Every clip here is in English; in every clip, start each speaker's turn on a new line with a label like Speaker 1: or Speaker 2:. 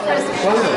Speaker 1: ¿Cuándo?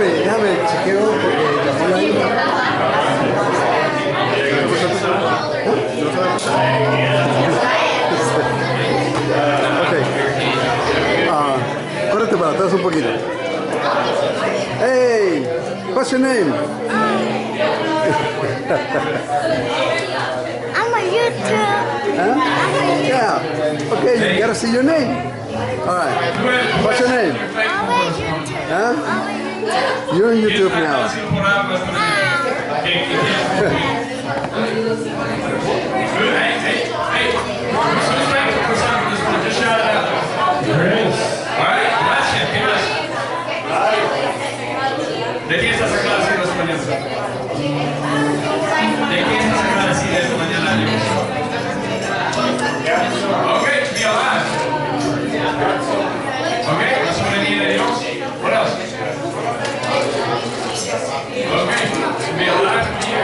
Speaker 1: Déjame, chequeo porque la fila ahí. Ok. Córrete para atrás un poquito. Hey, what's your name?
Speaker 2: I'm a YouTube.
Speaker 1: Huh? Yeah. Okay, you gotta see your name. All right. What's your name? Huh? You're on YouTube now.
Speaker 3: ¿De quién está sacada así de esta mañana? ¿De quién está sacada así de esta mañana? Ok, be alive. Ok, la soberanía de Dios. What else? Ok, be alive.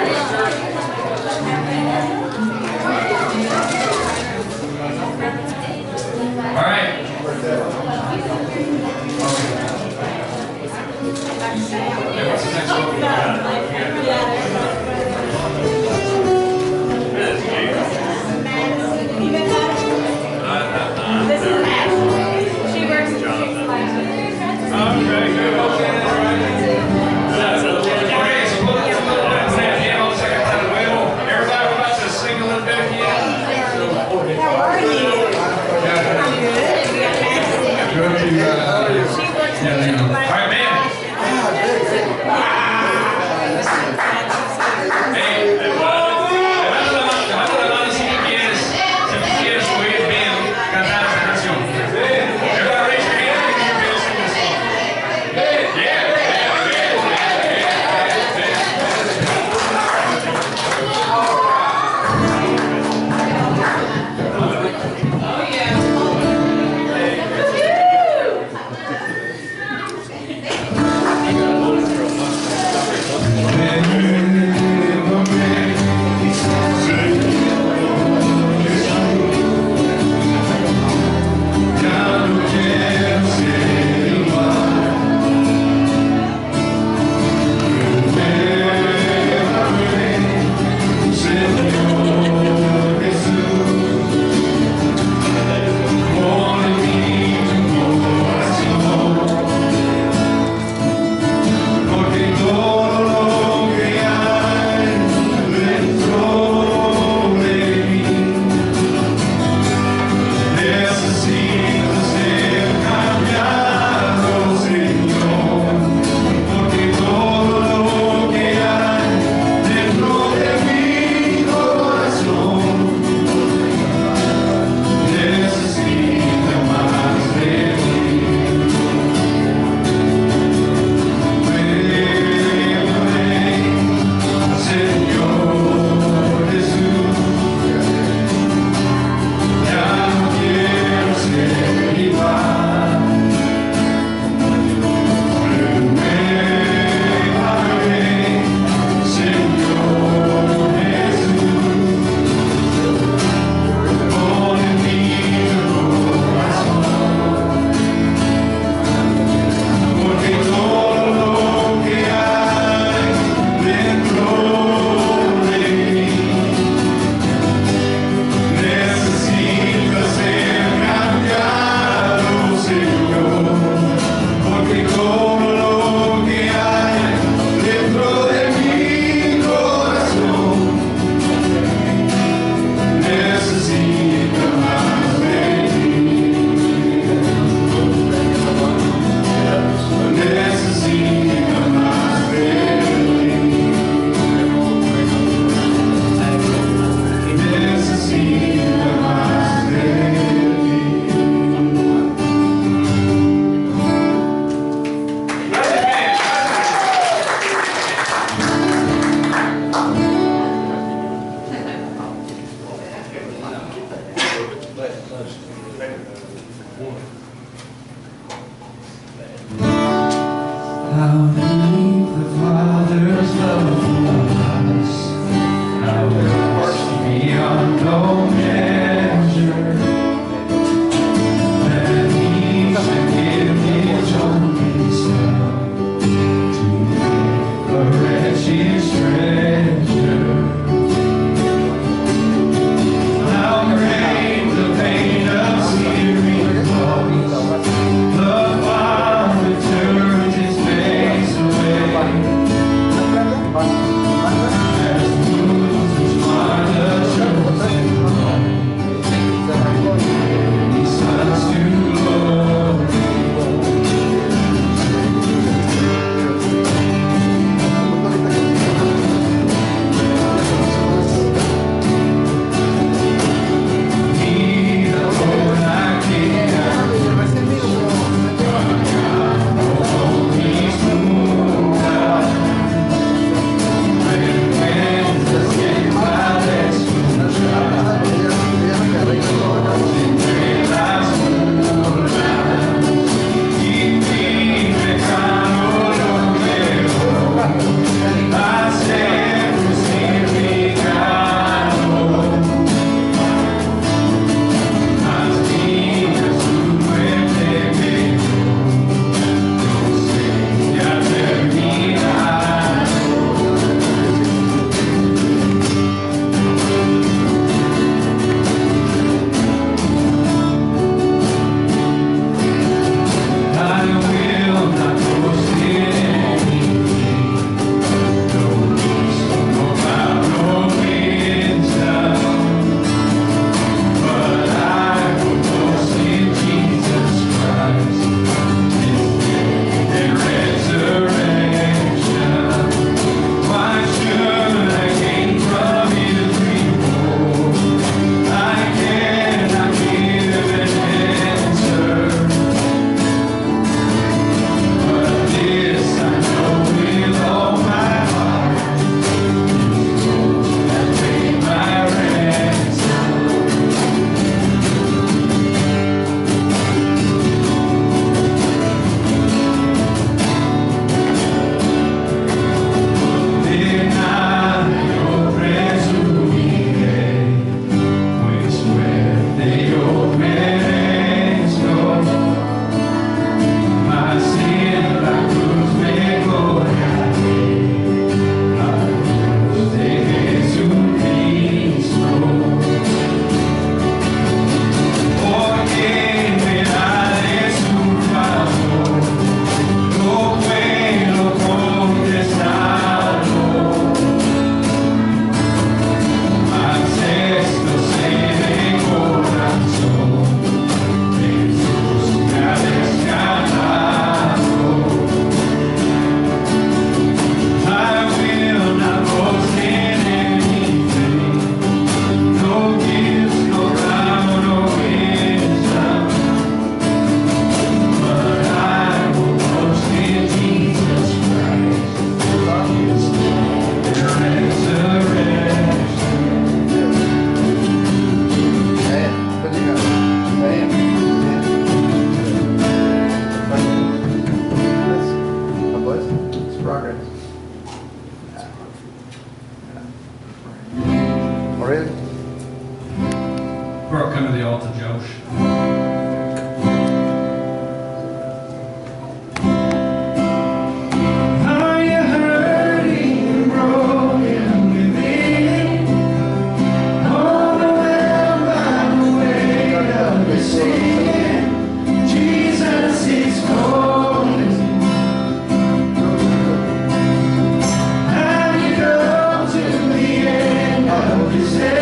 Speaker 1: Ready?
Speaker 3: Bro, come to the altar, Josh.
Speaker 2: Are you hurting and broken within? Overwhelmed by the weight of your sin? Jesus is calling. Have you come to the end of yourself?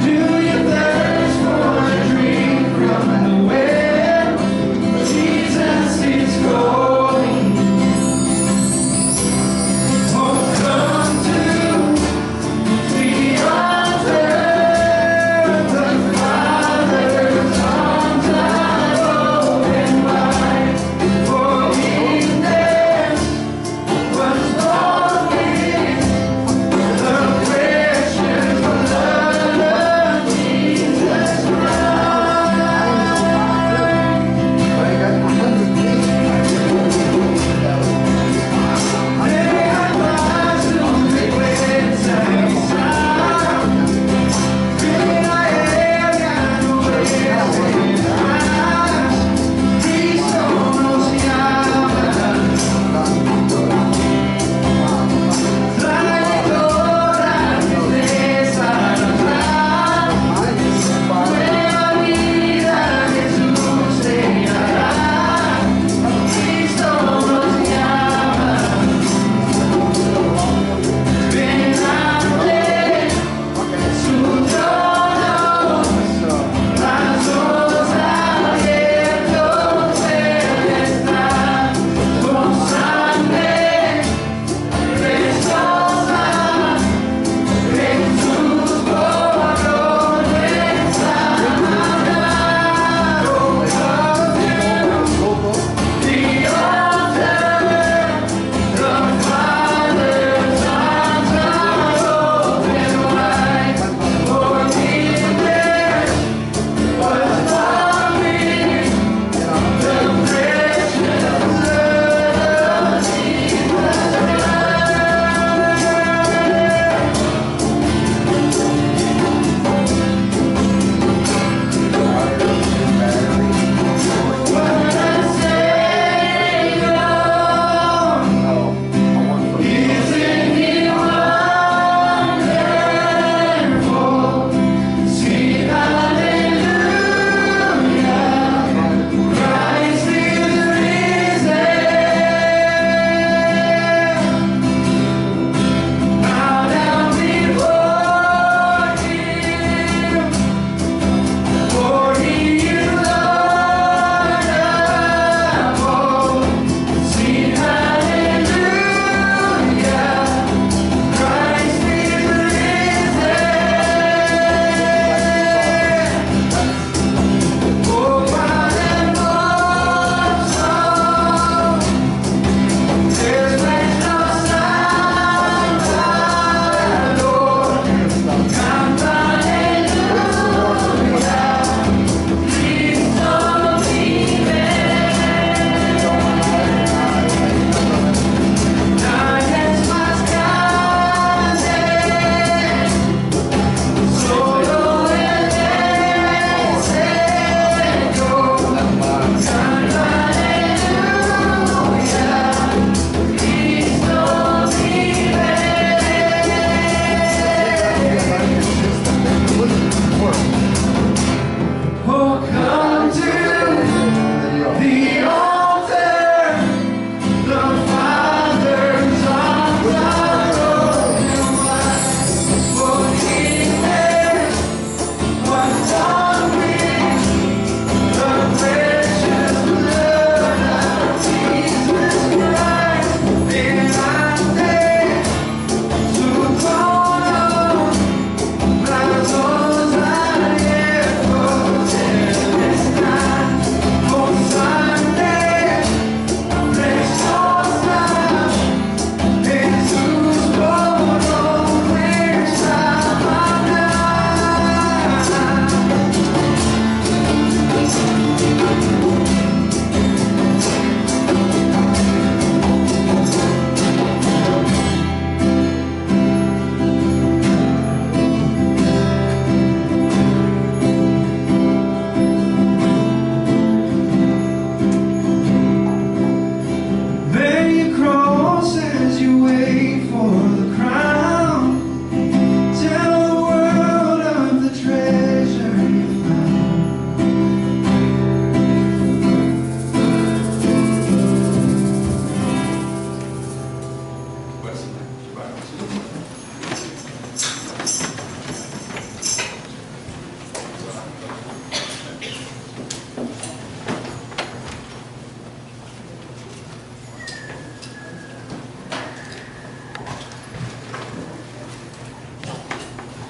Speaker 2: Do you thirst for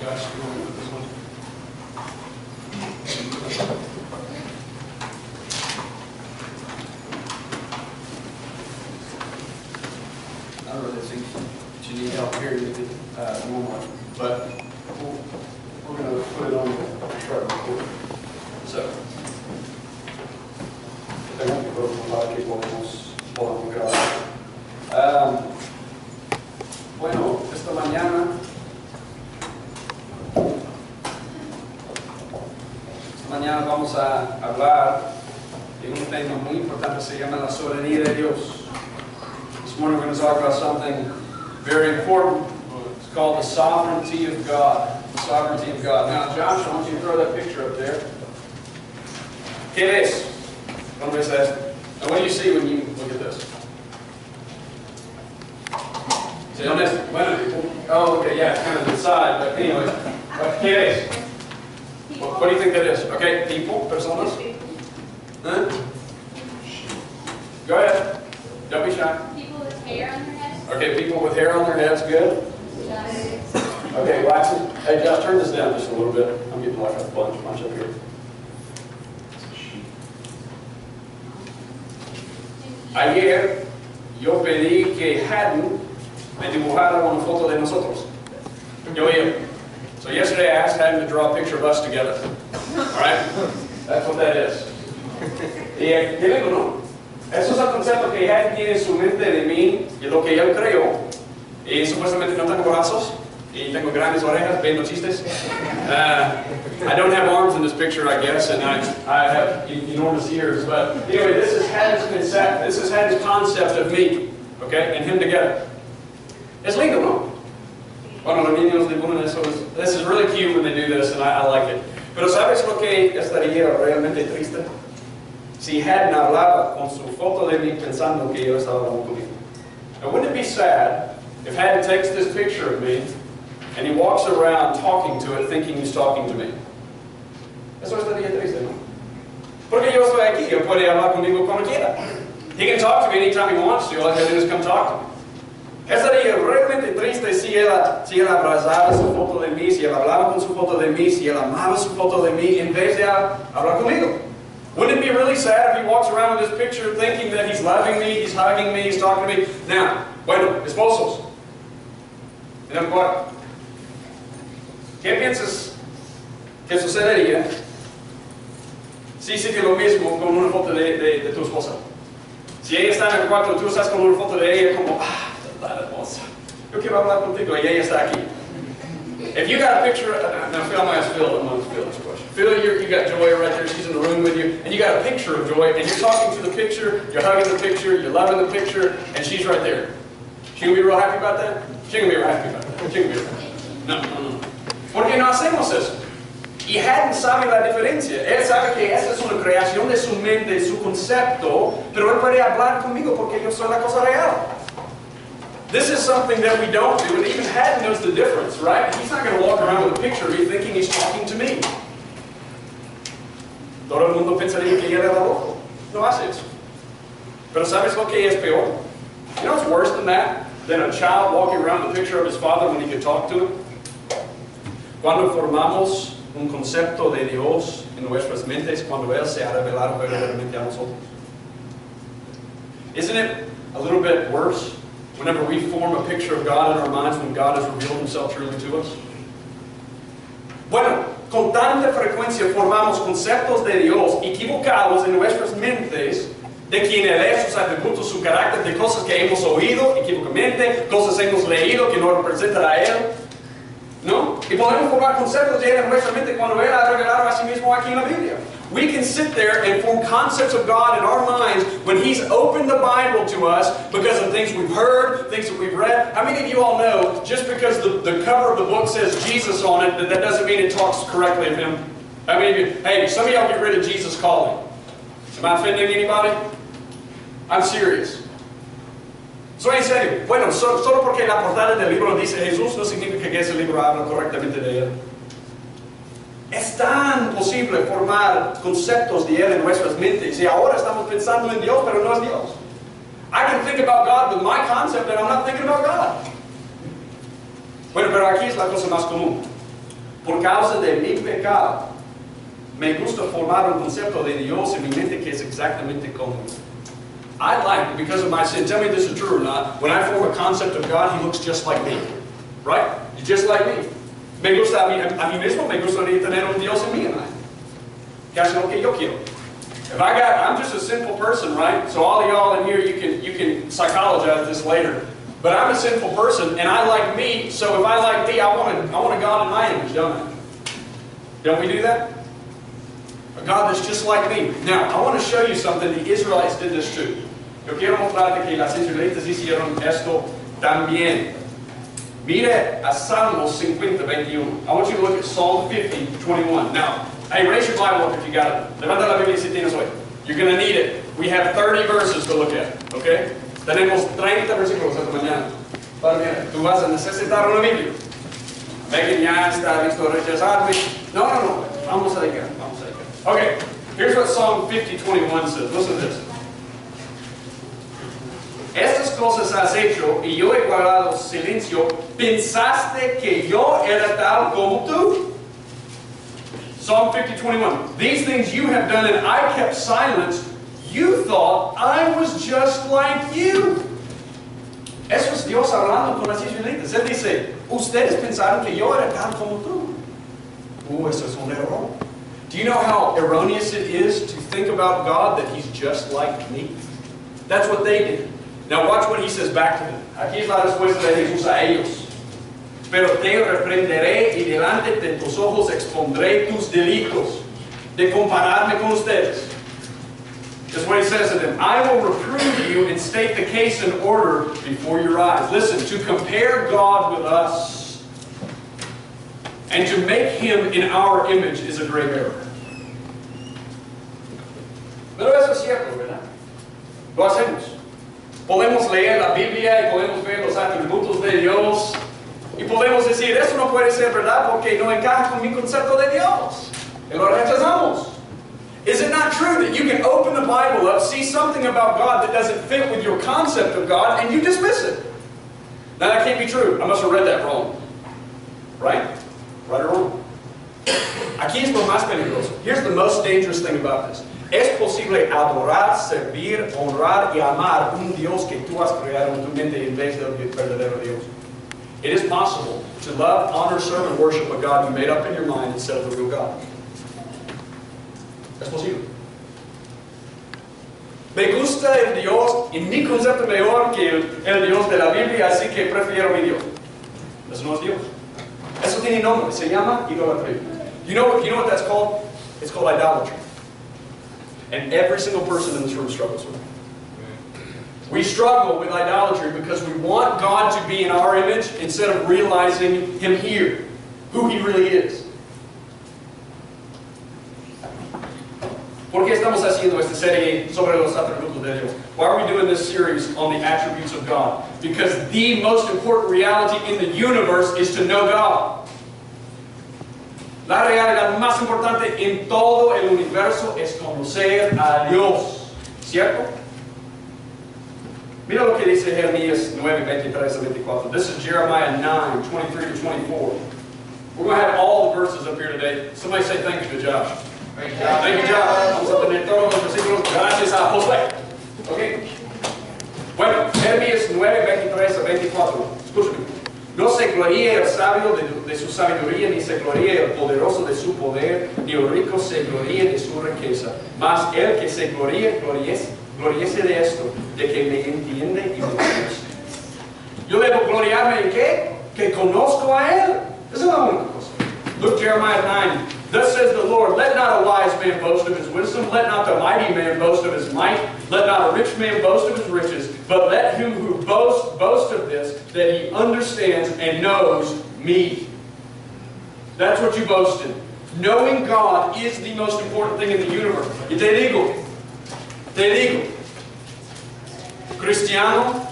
Speaker 3: Josh, you want to put this one? I really think that you need help here more, but we're going to put it on the chart. So, tengo que probar que podemos grabar. Bueno, esta mañana vamos a hablar de un tema muy importante, se llama la soberanía de Dios. This morning we're going to talk about something very important. It's called the sovereignty of God. The sovereignty of God. Now, Josh, I want you to throw that picture up there. ¿Qué ves? ¿Dónde ves esto? And what do you see when you look at this? See, on this, oh, okay, yeah, it's kind of the side, but anyway. ¿Qué ves? What do you think that is? Okay, people, personas? Huh? Go ahead. Don't be shy.
Speaker 4: People with hair on their heads.
Speaker 3: Okay, people with hair on their heads, good. Okay, wax it. Hey, Josh, turn this down just a little bit. I'm getting like a bunch up here. Ayer yo pedí que Haddon me dibujara una foto de nosotros. So yesterday I asked Haddon to draw a picture of us together. Alright? That's what that is. Y qué lindo, ¿no? Eso es el concepto que Haddon tiene en su mente de mí y lo que él creó. Y supuestamente no tengo brazos y tengo grandes orejas, viendo chistes. I don't have arms in this picture, I guess, and I have enormous ears. But anyway, this is Haddon's concept. This is Haddon's concept of me, okay, and him together. Es lindo, ¿no? Bueno, los niños dibujan eso. This is really cute when they do this, and I like it. Pero ¿sabes lo que estaría realmente triste? Si Haddon hablaba con su foto de mí pensando que yo estaba hablando conmigo. Now, wouldn't it be sad if Haddon takes this picture of me and he walks around talking to it thinking he's talking to me? Eso estaría triste, ¿no? Porque yo estoy aquí, él puede hablar conmigo cuando quiera. He can talk to me anytime he wants to. All I have to do is come talk to me. Estaría realmente triste si él abrazaba su foto de mí, si él hablaba con su foto de mí, si él amaba su foto de mí, en vez de hablar conmigo. Wouldn't it be really sad if he walks around with this picture thinking that he's loving me, he's hugging me, he's talking to me? Now, bueno, esposos, en el cuarto, ¿qué piensas que sucedería si hiciste lo mismo con una foto de tu esposa? Si ella está en el cuarto y tú estás con una foto de ella como, la hermosa, yo quiero hablar contigo y ella está aquí. If you got a picture, now Phil, I'm going to ask Phil this question. Phil, you got Joy right there, she's in the room with you, and you got a picture of Joy, and you're talking to the picture, you're hugging the picture, you're loving the picture, and she's right there. She going to be real happy about that? She going to be real happy about that. She going to be real happy. No. ¿Por qué no hacemos eso? Y Haddon sabe la diferencia. Él sabe que esa es una creación de su mente, su concepto, pero él puede hablar conmigo porque yo soy la cosa real. This is something that we don't do, and even Haddon knows the difference, right? He's not going to walk around with a picture of me thinking he's talking to me. Todo el mundo pensaría que él era loco. No hace eso. Pero ¿sabes lo que es peor? You know what's worse than a child walking around with a picture of his father when he could talk to him? Cuando formamos un concepto de Dios en nuestras mentes, cuando Él se ha revelado verdaderamente a nosotros. Isn't it a little bit worse whenever we form a picture of God in our minds when God has revealed Himself truly to us? Bueno, con tanta frecuencia formamos conceptos de Dios equivocados en nuestras mentes de quién Él es, sus atributos, su carácter, de cosas que hemos oído equivocamente, cosas hemos leído que no representan a Él. ¿No? Y podemos formar conceptos de Él en nuestra mente cuando Él ha revelado a sí mismo aquí en la Biblia. We can sit there and form concepts of God in our minds when He's opened the Bible to us because of things we've heard, things that we've read. How many of you all know, just because the cover of the book says Jesus on it, that doesn't mean it talks correctly of Him? How many of you, hey, some of y'all get rid of Jesus calling. Am I offending anybody? I'm serious. Soy en serio. Bueno, solo porque la portada del libro dice Jesús no significa que ese libro habla correctamente de Él. Es tan posible formar conceptos de Él en nuestras mentes y ahora estamos pensando en Dios, pero no es Dios. I can think about God with my concept and I'm not thinking about God. Bueno, pero aquí es la cosa más común. por causa de mi pecado, me gusta formar un concepto de Dios en mi mente que es exactamente como I like it because of my sin. Tell me if this is true or not. When I form a concept of God, He looks just like me. Right? He's just like me. Me gusta a mí mismo, me gustaría tener un Dios en mí. Que hace lo que yo quiero. I'm just a simple person, right? So all of y'all in here, you can psychologize this later. But I'm a sinful person, and I like me. So if I like me, I want a God in my image, don't I? Don't we do that? A God that's just like me. Now, I want to show you something. The Israelites did this too. Yo quiero mostrarte que las israelitas hicieron esto también. Mire a Salmos 50, 21. I want you to look at Psalm 50, 21. Now, hey, raise your Bible up if you got it. Levanta la Biblia si tienes hoy. You're going to need it. We have 30 verses to look at, okay? Tenemos 30 versículos esta mañana. Para mira, tú vas a necesitar una Biblia. Megan ya está listo a rechazarme. No. Vamos a dedicar. Okay, here's what Psalm 50, 21 says. Listen to this. Estas cosas has hecho y yo he guardado silencio. ¿Pensaste que yo era tal como tú? Psalm 50, 21. These things you have done and I kept silence. You thought I was just like you. Eso es Dios hablando con las israelitas. Él dice, ustedes pensaron que yo era tal como tú. Eso es un error. Do you know how erroneous it is to think about God that He's just like me? That's what they did. Now watch what He says back to them. Aquí es la respuesta de Jesús a ellos. Pero te reprenderé y delante de tus ojos expondré tus delitos de compararme con ustedes. That's what He says to them. I will reprove you and state the case in order before your eyes. Listen, to compare God with us and to make Him in our image is a grave error. Pero eso es cierto, ¿verdad? Lo hacemos. Podemos leer la Biblia y podemos ver los atributos de Dios y podemos decir, eso no puede ser verdad porque no encaja con mi concepto de Dios. Y lo rechazamos. Is it not true that you can open the Bible up, see something about God that doesn't fit with your concept of God, and you dismiss it? Now that can't be true. I must have read that wrong. Right? Right or wrong? Aquí es lo más peligroso. Here's the most dangerous thing about this. Es posible adorar, servir, honrar y amar un Dios que tú has creado en tu mente en vez del verdadero Dios. It is possible to love, honor, serve, and worship a God you made up in your mind instead of the real God. Es posible. Me gusta el Dios, y mi concepto mejor que el Dios de la Biblia, así que prefiero mi Dios. Eso no es Dios. Eso tiene nombre, se llama idolatría. You know what that's called? It's called idolatry. And every single person in this room struggles with it. We struggle with idolatry because we want God to be in our image instead of realizing Him here, who He really is. ¿Por qué estamos haciendo esta serie sobre los atributos de Dios? Why are we doing this series on the attributes of God? Because the most important reality in the universe is to know God. La realidad más importante en todo el universo es conocer a Dios. ¿Cierto? Mira lo que dice Jeremías 9, 23 a 24. This is Jeremiah 9, 23 to 24. We're going to have all the verses up here today. Somebody say thank you to Josh. Thank you, Josh. Vamos a tener todos los versículos gracias a Josué. ¿Ok? Bueno, Jeremías 9, 23 a 24. Escúchame. No se gloríe el sabio de su sabiduría, ni se gloríe el poderoso de su poder, ni el rico se gloríe de su riqueza. Mas el que se gloríe, gloríese de esto, de que me entiende y me conoce. Yo debo gloriarme en qué? Que conozco a Él. Esa es la única cosa. Look, Jeremiah 9. Thus says the Lord, let not a wise man boast of his wisdom, let not the mighty man boast of his might, let not a rich man boast of his riches, but let him who boasts boast of this, that he understands and knows me. That's what you boast in. Knowing God is the most important thing in the universe. Y te digo, cristiano,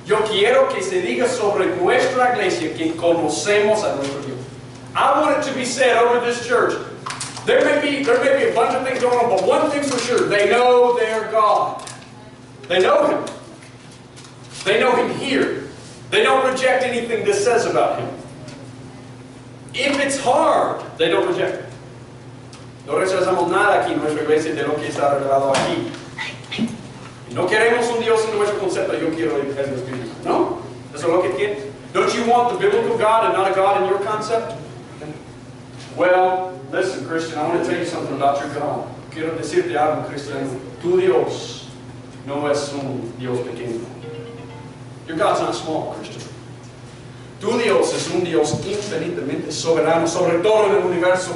Speaker 3: yo quiero que se diga sobre nuestra iglesia que conocemos a nuestro Dios. I want it to be said over this church. There may be a bunch of things going on, but one thing's for sure. They know their God. They know Him. They know Him here. They don't reject anything this says about Him. If it's hard, they don't reject it. No rechazamos nada aquí en nuestra iglesia de lo que está revelado aquí. No queremos un Dios en nuestro concepto, yo quiero el Espíritu. No? Eso es lo que quieres. Don't you want the biblical God and not a God in your concept? Well, listen, Christian, I want to tell you something about your God. Quiero decirte algo, cristiano. Tu Dios no es un Dios pequeño. Your God's not small, Christian. Tu Dios es un Dios infinitamente soberano sobre todo en el universo.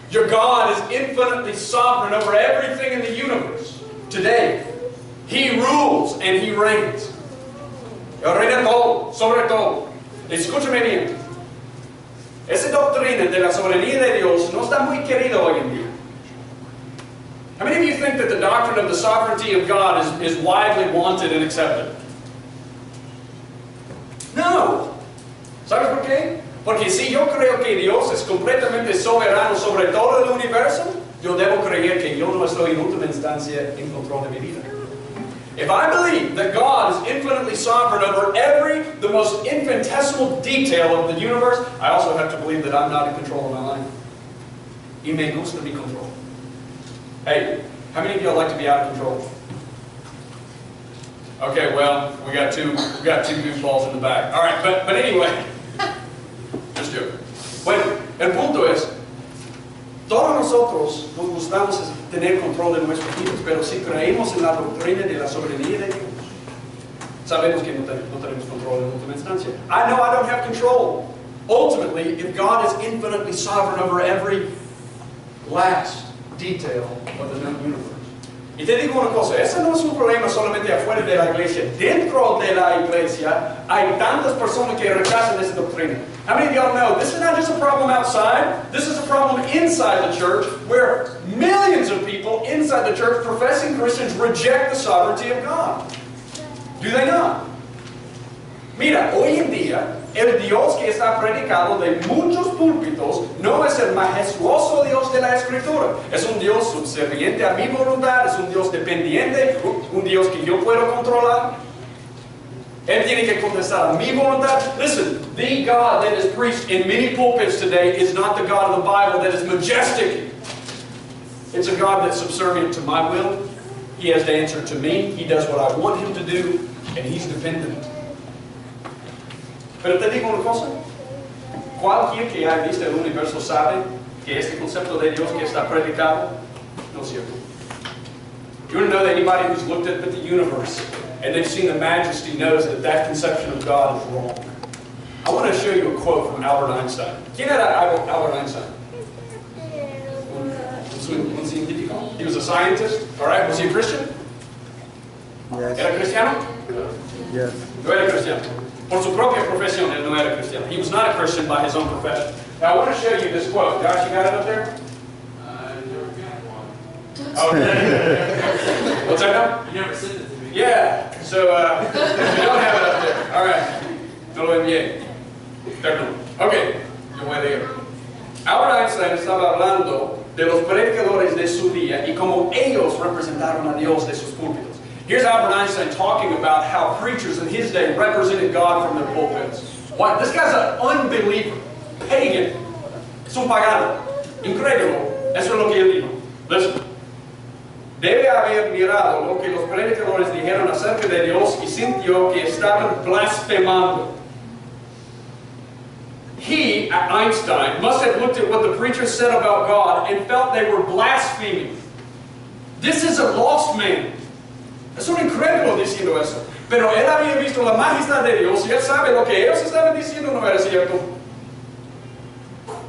Speaker 3: Your God is infinitely sovereign over everything in the universe. Today, He rules and He reigns. Él reina todo, sobre todo. Escúchame bien. Esa doctrina de la soberanía de Dios no está muy querida hoy en día. How many of you think that the doctrine of the sovereignty of God is widely wanted and accepted? No. ¿Sabes por qué? Porque si yo creo que Dios es completamente soberano sobre todo el universo, yo debo creer que yo no estoy en última instancia en control de mi vida. If I believe that God is infinitely sovereign over the most infinitesimal detail of the universe, I also have to believe that I'm not in control of my life. Y me gusta mi control. Hey, how many of you like to be out of control? Okay, well, we got two goofballs in the back. All right, but anyway, just joking. Bueno, el punto es, todos nosotros nos gustamos tener control de nuestros vidas, pero si creemos en la doctrina de la soberanía de Dios, sabemos que no tenemos control en última instancia. I know I don't have control. Ultimately, if God is infinitely sovereign over every last detail of the known universe. Y te digo una cosa, ese no es un problema solamente afuera de la iglesia. Dentro de la iglesia hay tantas personas que rechazan esa doctrina. How many of y'all know this is not just a problem outside, this is a problem inside the church where millions of people inside the church, professing Christians, reject the sovereignty of God. Do they not? Mira, hoy en día, el Dios que está predicado de muchos púlpitos no es el majestuoso Dios de la Escritura. Es un Dios subserviente a mi voluntad, es un Dios dependiente, un Dios que yo puedo controlar. Él tiene que contestar a mi voluntad. Listen, the God that is preached in many pulpits today is not the God of the Bible that is majestic. It's a God that's subservient to my will. He has to answer to me. He does what I want Him to do, and He's dependent. Pero te digo una cosa, cualquiera que haya visto el universo sabe que este concepto de Dios que está predicado no es cierto. You want to know that anybody who's looked at the universe and they've seen the majesty knows that that conception of God is wrong. I want to show you a quote from Albert Einstein. ¿Quién era Albert Einstein? Un científico. He was a scientist. All right. Was he a Christian?
Speaker 1: Yes.
Speaker 3: ¿Era cristiano?
Speaker 1: Yes.
Speaker 3: No era cristiano. Por su propia profesión, él no era cristiano. He was not a Christian by his own profession. Now I want to show you this quote. Josh, you got it up there?
Speaker 5: Never got one.
Speaker 3: Okay. What's that now?
Speaker 5: You never sent it to me.
Speaker 3: Yeah. So, you don't have it up there. All right. No lo envié. Perdón. Ok. Yo voy a leer. Albert Einstein estaba hablando de los predicadores de su día y cómo ellos representaron a Dios de sus púlpitos. Here's Albert Einstein talking about how preachers in his day represented God from their pulpits. What? This guy's an unbeliever, pagan. Es un pagano. Incrédulo. Eso es lo que él dijo. Listen. Debe haber mirado lo que los predicadores dijeron acerca de Dios y sintió que estaban blasfemando. He, Einstein, must have looked at what the preachers said about God and felt they were blaspheming. This is a lost man. Es un incrédulo diciendo eso. Pero él había visto la majestad de Dios y él sabe lo que ellos estaban diciendo no era cierto.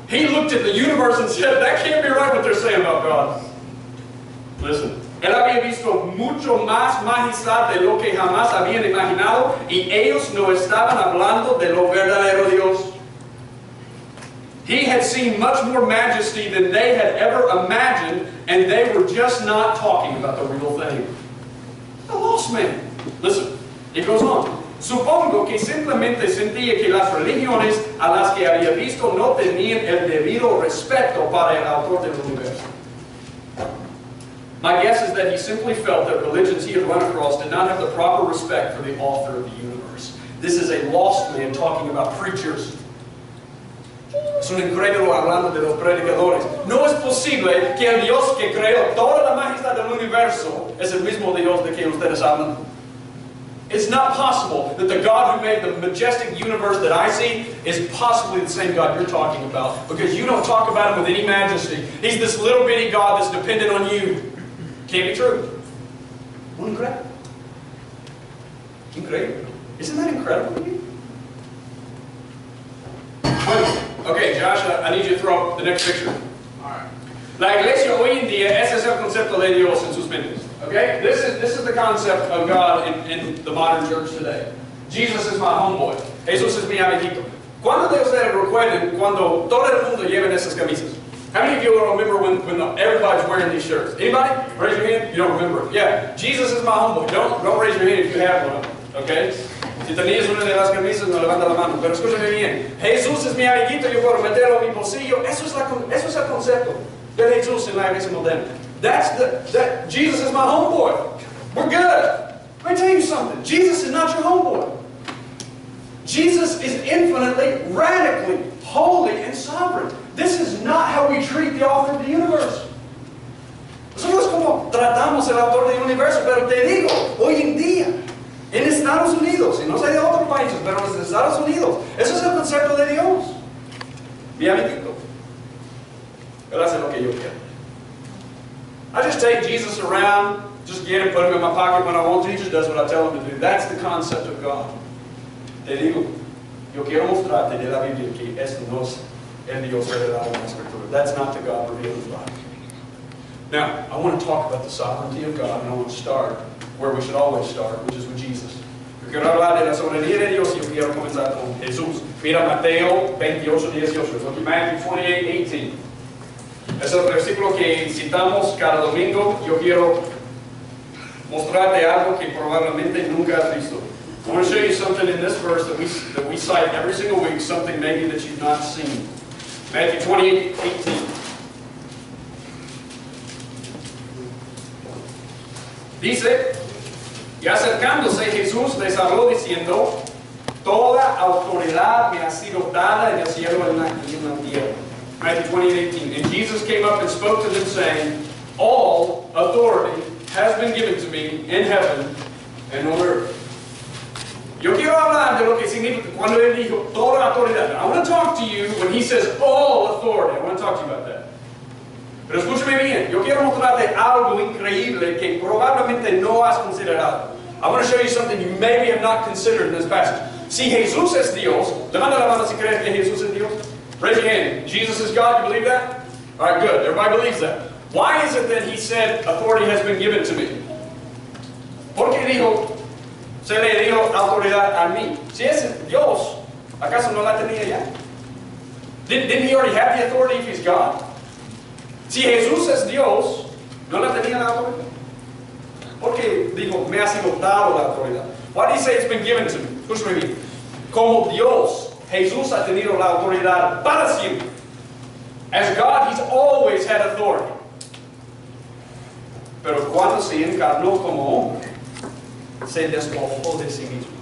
Speaker 3: He looked at the universe and said, that can't be right what they're saying about God. Listen. Él había visto mucho más majestad de lo que jamás habían imaginado y ellos no estaban hablando de lo verdadero Dios. He had seen much more majesty than they had ever imagined, and they were just not talking about the real thing. A lost man. Listen, it goes on. Supongo que simplemente sentía que las religiones a las que había visto no tenían el debido respeto para el autor del universo. My guess is that he simply felt that religions he had run across did not have the proper respect for the author of the universe. This is a lost man talking about preachers. es un incrédulo hablando de los predicadores. No es posible que el Dios que creó toda la majestad del universo es el mismo Dios de que ustedes hablan. It's not possible that the God who made the majestic universe that I see is possibly the same God you're talking about, because you don't talk about him with any majesty. He's this little bitty God that's dependent on you. Can't be true. Incredible. Incredible. Isn't that incredible to you? Okay, Josh, I need you to throw up the next picture.
Speaker 5: All right.
Speaker 3: La iglesia hoy en día, ese es el concepto de Dios en sus mentes. Okay? This is the concept of God in the modern church today. Jesus is my homeboy. Jesús es mi amiguito. ¿Cuándo de ustedes recuerdan cuando todo el mundo lleva esas camisas? How many of you remember when everybody's wearing these shirts? Anybody? Raise your hand. You don't remember it. Yeah. Jesus is my homeboy. Don't raise your hand if you have one. Okay? Si tenías una de las camisas, no levanta la mano. Pero escúchame bien. Jesús es mi amiguito, yo puedo meterlo en mi bolsillo. Eso es el concepto de Jesús en la iglesia moderna. Jesus is my homeboy. We're good. Let me tell you something. Jesus is not your homeboy. Jesus is infinitely, radically, holy, and sovereign. This is not how we treat the author of the universe. Nosotros como tratamos el autor del universo, pero te digo, hoy en día, en Estados Unidos, y no sé de otros países, pero en Estados Unidos, eso es el concepto de Dios. Mi amiguito. Él hace lo que yo quiero. I just take Jesus around, just get him, put him in my pocket when I want to. He just does what I tell him to do. That's the concept of God. Te digo, yo quiero mostrarte de la Biblia que esto no es el Dios revelado en la Escritura. That's not the God revealed in the Bible. Now, I want to talk about the sovereignty of God, and I want to start where we should always start, which is with Jesus. Yo quiero hablar de la soberanía de Dios y yo quiero comenzar con Jesús. Mira Mateo 28:18. Look at Matthew 28:18. Es el versículo que citamos cada domingo. Yo quiero mostrarte algo que probablemente nunca has visto. I want to show you something in this verse that we cite every single week, something maybe that you've not seen. Matthew 28:18. Dice, y acercándose Jesús les habló diciendo, toda autoridad me ha sido dada en el cielo y en la tierra. Matthew 28:18. And Jesus came up and spoke to them, saying, all authority has been given to me in heaven and on earth. Yo quiero hablar de lo que significa cuando él dijo toda autoridad. I want to talk to you when he says all authority. I want to talk to you about that. Pero escúchame bien, yo quiero mostrarte algo increíble que probablemente no has considerado. I want to show you something you maybe have not considered in this passage. Si Jesús es Dios, levanta la mano si crees que Jesús es Dios. Raise your hand. Jesus is God, you believe that? All right, good. Everybody believes that. Why is it that he said authority has been given to me? ¿Por qué dijo, se le dio autoridad a mí? Si es Dios, ¿acaso no la tenía ya? Didn't he already have the authority if he's God? Si Jesús es Dios, ¿no la tenía la autoridad? Porque dijo, me ha sido dado la autoridad. Why did he say it's been given to me? Escúchame bien. Como Dios, Jesús ha tenido la autoridad para siempre. As God, he's always had authority. Pero cuando se encarnó como hombre, se despojó de sí mismo.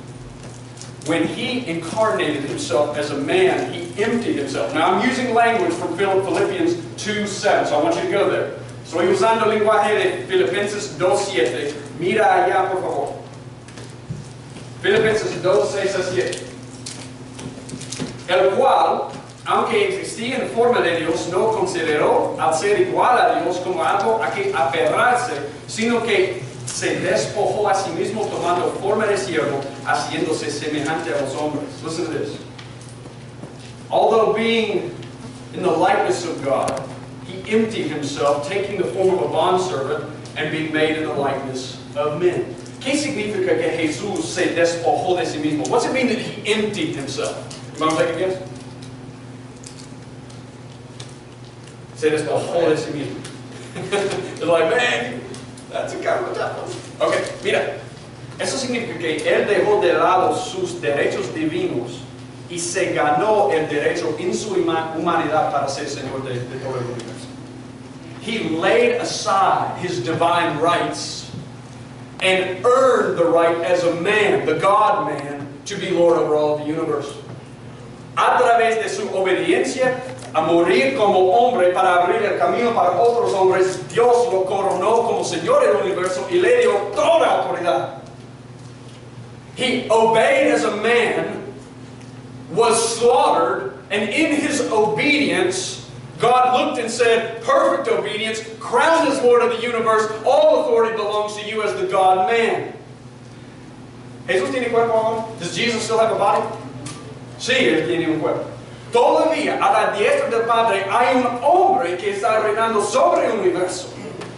Speaker 3: When he incarnated himself as a man, he emptied himself. Now I'm using language from Philippians 2:7, so I want you to go there. Estoy usando el lenguaje de Filipenses 2:7. Mira allá, por favor. Filipenses 2:6-7. El cual, aunque existía en forma de Dios, no consideró al ser igual a Dios como algo a que aferrarse, sino que se despojó a sí mismo tomando forma de siervo, haciéndose semejante a los hombres. Listen to this. Although being in the likeness of God, he emptied himself, taking the form of a bondservant and being made in the likeness of men. ¿Qué significa que Jesús se despojó de sí mismo? What's it mean that he emptied himself? You want to take a guess? Se despojó de sí mismo. It's like, man, that's a kind of a tough one. Okay, mira. Eso significa que él dejó de lado sus derechos divinos y se ganó el derecho en su humanidad para ser Señor de todo el universo. He laid aside his divine rights and earned the right as a man, the God-man, to be Lord over all the universe. a través de su obediencia a morir como hombre para abrir el camino para otros hombres, Dios lo coronó como Señor del universo y le dio toda autoridad. He obeyed as a man, was slaughtered, and in his obedience, God looked and said, perfect obedience, crowned as Lord of the universe, all authority belongs to you as the God-man. ¿Jesús tiene cuerpo ahora? Does Jesus still have a body? Sí, Él tiene un cuerpo. Todavía a la diestra del Padre hay un hombre que está reinando sobre el universo.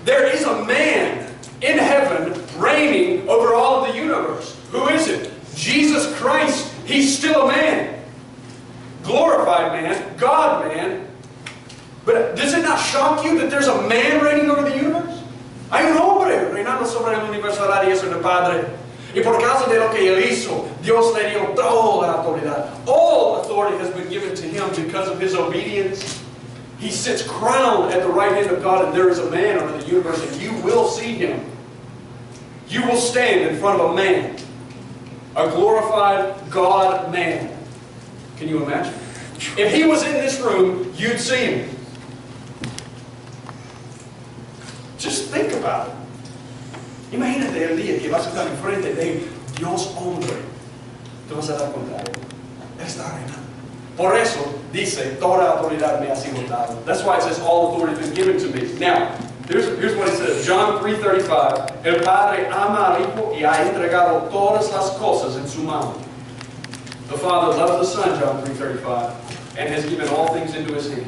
Speaker 3: There is a man in heaven reigning over all of the universe. Who is it? Jesus Christ. He's still a man. Glorified man, God-man. But does it not shock you that there's a man reigning over the universe? Hay un hombre reinando sobre el universo a la diestra del Padre. Y por causa de lo que Él hizo, Dios le dio toda la autoridad. All authority has been given to Him because of His obedience. He sits crowned at the right hand of God, and there is a man over the universe, and you will see Him. You will stand in front of a man. A glorified God-man. Can you imagine? If He was in this room, you'd see Him. Just think about it. Imagínate el día que vas a estar enfrente de Dios hombre. Te vas a dar cuenta de Él. Él está reinando. Por eso dice, toda autoridad me ha sido dada. That's why it says, all authority has been given to me. Now, here's what it says. John 3:35. El Padre ama al Hijo y ha entregado todas las cosas en su mano. The Father loves the Son, John 3:35, and has given all things into His hand.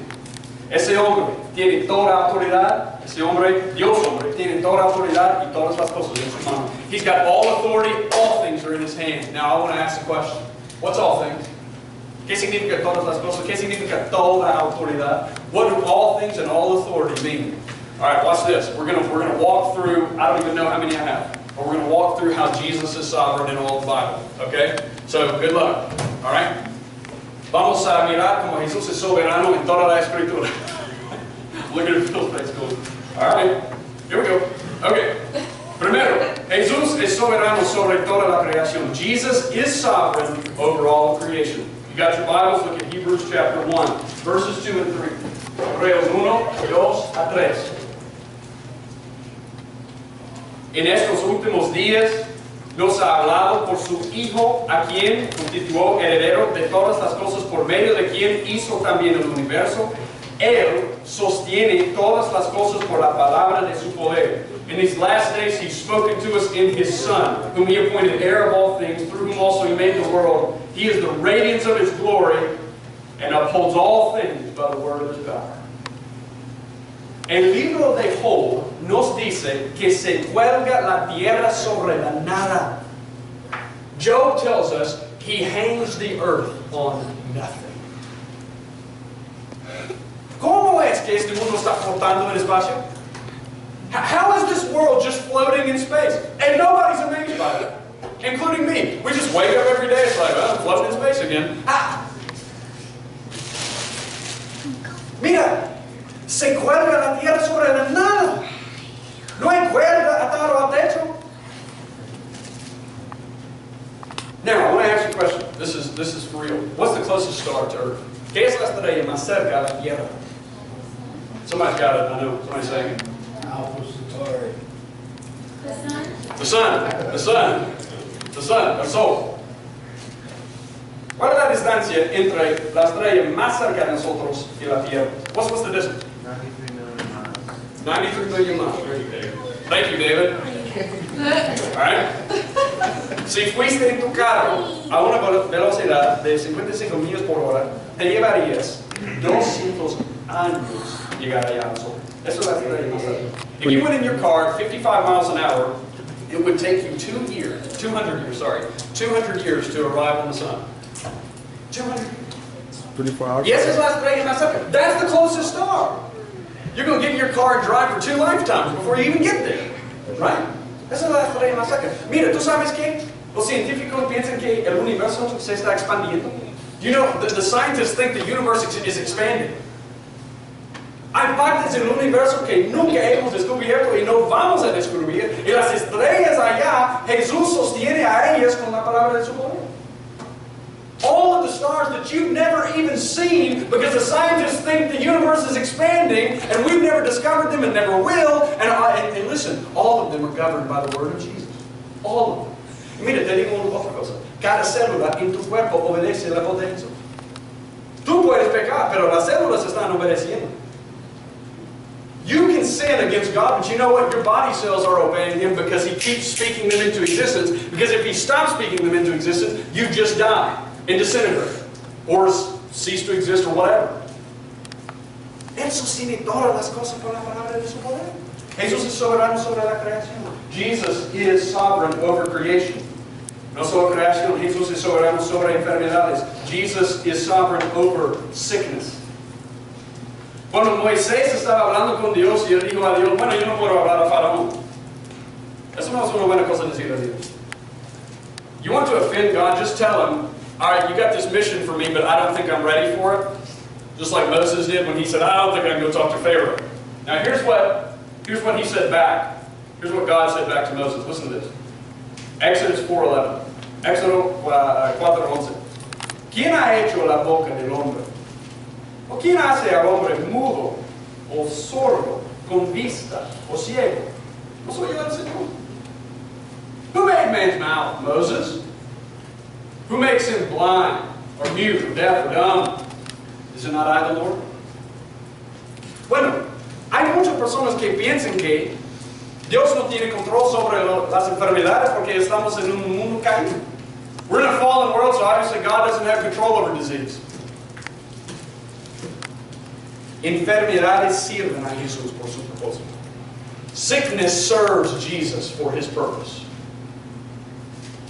Speaker 3: Ese hombre tiene toda autoridad. Ese hombre, Dios hombre, tiene toda autoridad y todas las cosas en su mano. He's got all authority. All things are in His hand. Now I want to ask a question. What's all things? ¿Qué significa todas las cosas? ¿Qué significa toda autoridad? What do all things and all authority mean? All right, watch this. We're gonna walk through. I don't even know how many I have, but we're gonna walk through how Jesus is sovereign in all the Bible. Okay? So good luck. All right. Vamos a mirar como Jesús es soberano en toda la Escritura. Look at Phil's face. Cool. All right. Here we go. Okay. Primero, Jesús es soberano sobre toda la creación. Jesus is sovereign over all of creation. You got your Bibles? Look at Hebrews chapter 1, verses 2 and 3. Hebreos 1, 2 a 3. En estos últimos días nos ha hablado por su Hijo, a quien constituyó heredero de todas las cosas, por medio de quien hizo también el universo. Él sostiene todas las cosas por la palabra de su poder. In these last days He's spoken to us in His Son, whom He appointed heir of all things, through whom also He made the world. He is the radiance of His glory, and upholds all things by the word of His power. El libro de Job nos dice que se cuelga la tierra sobre la nada. Job tells us he hangs the earth on nothing. ¿Cómo es que este mundo está flotando en el espacio? How is this world just floating in space? And nobody's amazed by it, including me. We just wake up every day, it's like, well, I'm floating in space again. Ah! Mira, se cuelga la tierra sobre la nada. No hay cuerda atado al techo. Now, I want to ask you a question. This is for real. What's the closest star to Earth? ¿Qué es la estrella más cerca a la tierra? Somebody's got it. I know. Somebody's saying it.
Speaker 2: Alpha Centauri.
Speaker 3: The sun. The sun. The sun. El sol. ¿Cuál es la distancia entre la estrella más cerca de nosotros y la tierra? What's the distance?
Speaker 5: 93 million miles.
Speaker 3: 93 million miles. Thank you, David. All right. Si fuiste en tu carro a una velocidad de 55 millas por hora, te llevarías 200 años llegar allá al sol. Eso es la estrella más cerca. If you went in your car at 55 miles an hour, it would take you 200 years to arrive on the sun. 200 years.
Speaker 1: 24 hours.
Speaker 3: Yes, it's la estrella más cerca. That's the closest star. You're going to get in your car and drive for 2 lifetimes before you even get there. Right? Esa es la estrella más cerca. Mira, ¿tú sabes qué? Los científicos piensan que el universo se está expandiendo. You know, the scientists think the universe is expanding. Hay partes del universo que nunca hemos descubierto y no vamos a descubrir. Y las estrellas allá, Jesús sostiene a ellas con la palabra de su poder. all of the stars that you've never even seen, because the scientists think the universe is expanding and we've never discovered them and never will. And listen, all of them are governed by the word of Jesus. All of them. Y mire, te digo otra cosa. Cada célula en tu cuerpo obedece la potencia. Tú puedes pecar, pero las células están obedeciendo. You can sin against God, but you know what? Your body cells are obeying Him because He keeps speaking them into existence. Because if He stops speaking them into existence, you just die and disintegrate. Or cease to exist or whatever. Él sostiene todas las cosas con la palabra de su poder. Jesús es soberano sobre la creación. Jesus is sovereign over creation. No solo creación, Jesús es soberano sobre enfermedades. Jesus is sovereign over sickness. Cuando Moisés estaba hablando con Dios y él dijo a Dios, bueno, yo no puedo hablar a Faraón. Eso no es una buena cosa decir a Dios. You want to offend God, just tell Him, all right, you got this mission for me, but I don't think I'm ready for it. Just like Moses did when he said, I don't think I can go talk to Pharaoh. Now here's what he said back. Here's what God said back to Moses. Listen to this. Exodus 4:11. Éxodo 4:11. ¿Quién ha hecho la boca del hombre? ¿O quién hace al hombre mudo o sordo, con vista o ciego? No soy yo el Señor. Who made man's mouth? Moses. Who makes him blind or mute or deaf or dumb? Is it not I, the Lord? Bueno, hay muchas personas que piensan que Dios no tiene control sobre las enfermedades porque estamos en un mundo caído. We're in a fallen world, so obviously God doesn't have control over disease. Enfermedades sirven a Jesús por su propósito. Sickness serves Jesus for His purpose.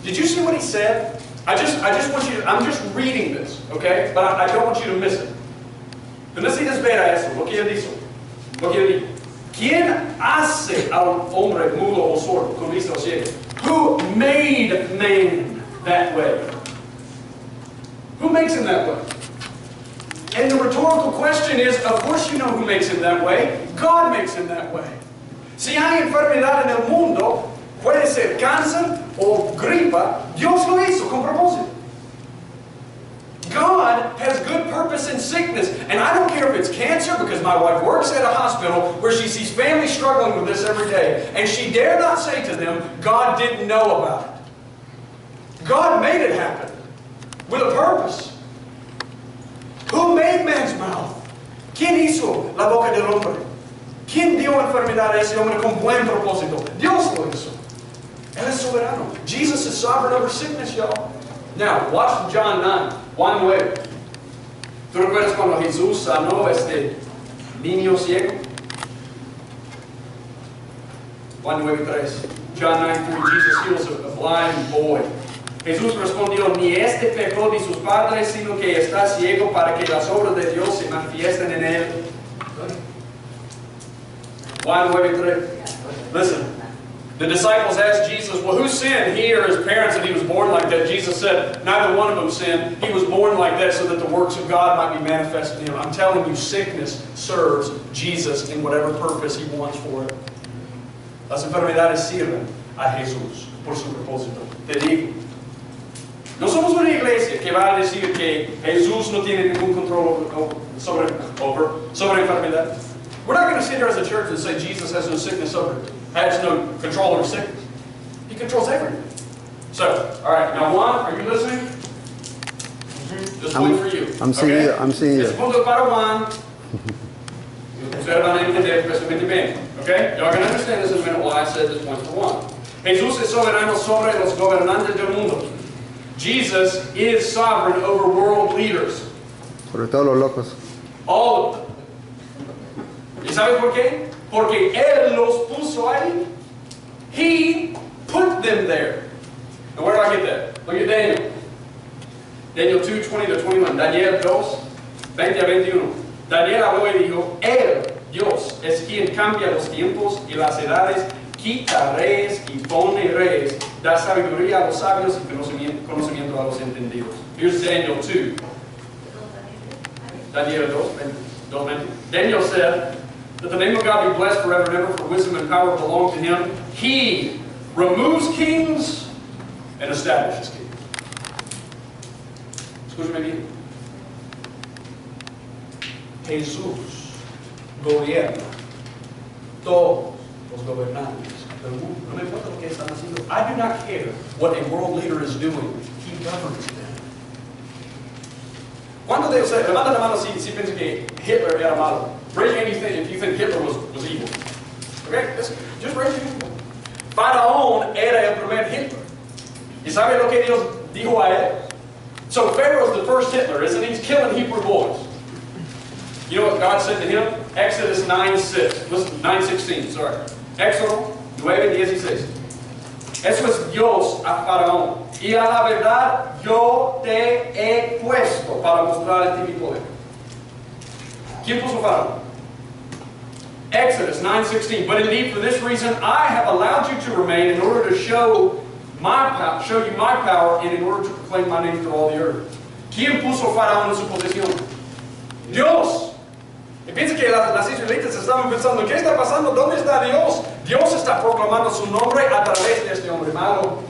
Speaker 3: Did you see what He said? I just want you to, I'm just reading this, okay? But I don't want you to miss it. Tú necesitas ver a eso, lo que Él dijo. Lo que Él dijo. ¿Quién hace al hombre mudo o sordo, con vista o ciego? Who made man that way? Who makes him that way? And the rhetorical question is, of course you know who makes him that way. God makes him that way. Si hay enfermedad en el mundo, puede ser cáncer o gripa, Dios lo hizo con propósito. God has good purpose in sickness. And I don't care if it's cancer, because my wife works at a hospital where she sees families struggling with this every day. And she dare not say to them, God didn't know about it. God made it happen with a purpose. Who made man's mouth? ¿Quién hizo la boca del hombre? ¿Quién dio enfermedad a ese hombre con buen propósito? Dios lo hizo. Él es soberano. Jesus is sovereign over sickness, y'all. Now, watch John 9, Juan 9. ¿Tú recuerdas cuando Jesús sanó a este niño ciego? Juan 9:3. John 9:3, Jesus heals a blind boy. Jesús respondió, ni este pecó ni sus padres, sino que está ciego para que las obras de Dios se manifiesten en él. Juan 9:3. Listen. The disciples asked Jesus, well, who sinned, he or his parents, that he was born like that? Jesus said, neither one of them sinned. He was born like that so that the works of God might be manifested in him. I'm telling you, sickness serves Jesus in whatever purpose He wants for it. Las enfermedades sirven a Jesús por su propósito. Te digo, no somos una iglesia que va a decir que Jesús no tiene ningún control sobre enfermedad. We're not going to sit here as a church and say Jesus has no sickness over it. Has no control over sickness. He controls everything. So, all right, now Juan, are you listening? This one for you.
Speaker 1: I'm seeing you. I'm seeing you.
Speaker 3: Este punto es para Juan. Ustedes van a entender especialmente bien. Okay? Y'all can understand this in a minute why I said this point for Juan. Jesús es soberano sobre los gobernantes del mundo. Jesus is sovereign over world leaders.
Speaker 1: Sobre todo los locos.
Speaker 3: All of them. ¿Y sabes por qué? Porque Él los puso ahí. He put them there. Now where do I get that? Look at Daniel. Daniel 2:20-21. Daniel 2:20-21. Daniel habló y dijo, Él, Dios, es quien cambia los tiempos y las edades, quita reyes y pone reyes, da sabiduría a los sabios y conocimiento a los entendidos. Here's Daniel 2. Daniel 2:20. Daniel said, that the name of God be blessed forever and ever, for wisdom and power belong to Him. He removes kings and establishes kings. Escúcheme bien. Jesús gobierna todos los gobernantes del mundo. No me importa lo que están haciendo. I do not care what a world leader is doing. He governs them. ¿Cuántos de ustedes, levanten la mano si piensan que Hitler era malo? Raise your hand if you think Hitler was evil. Okay? Just raise your hand. Faraón era el primer Hitler. ¿Y sabe lo que Dios dijo a él? So Pharaoh's the first Hitler, isn't he? He's killing Hebrew boys. You know what God said to him? Exodus 9:6. Listen, 9:16, sorry. Éxodo 9:16. Eso es Dios a Faraón. Y a la verdad, yo te he puesto para mostrarte mi poder. ¿Quién puso Faraón? Exodus 9:16. But indeed, for this reason, I have allowed you to remain in order to show you my power, and in order to proclaim my name through all the earth. ¿Quién puso Faraón en su posición? Dios. Y piensa que las israelitas estaban pensando, ¿qué está pasando? ¿Dónde está Dios? Dios está proclamando su nombre a través de este hombre malo.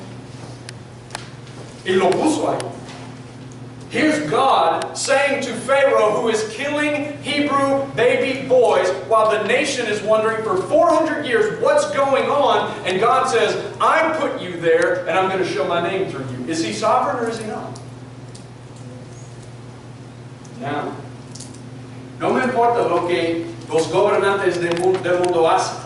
Speaker 3: Y lo puso ahí. Here's God saying to Pharaoh, who is killing Hebrew baby boys, while the nation is wondering for 400 years what's going on, and God says, I put you there, and I'm going to show my name through you. Is he sovereign or is he not? Now, no me importa lo que los gobernantes del mundo hacen.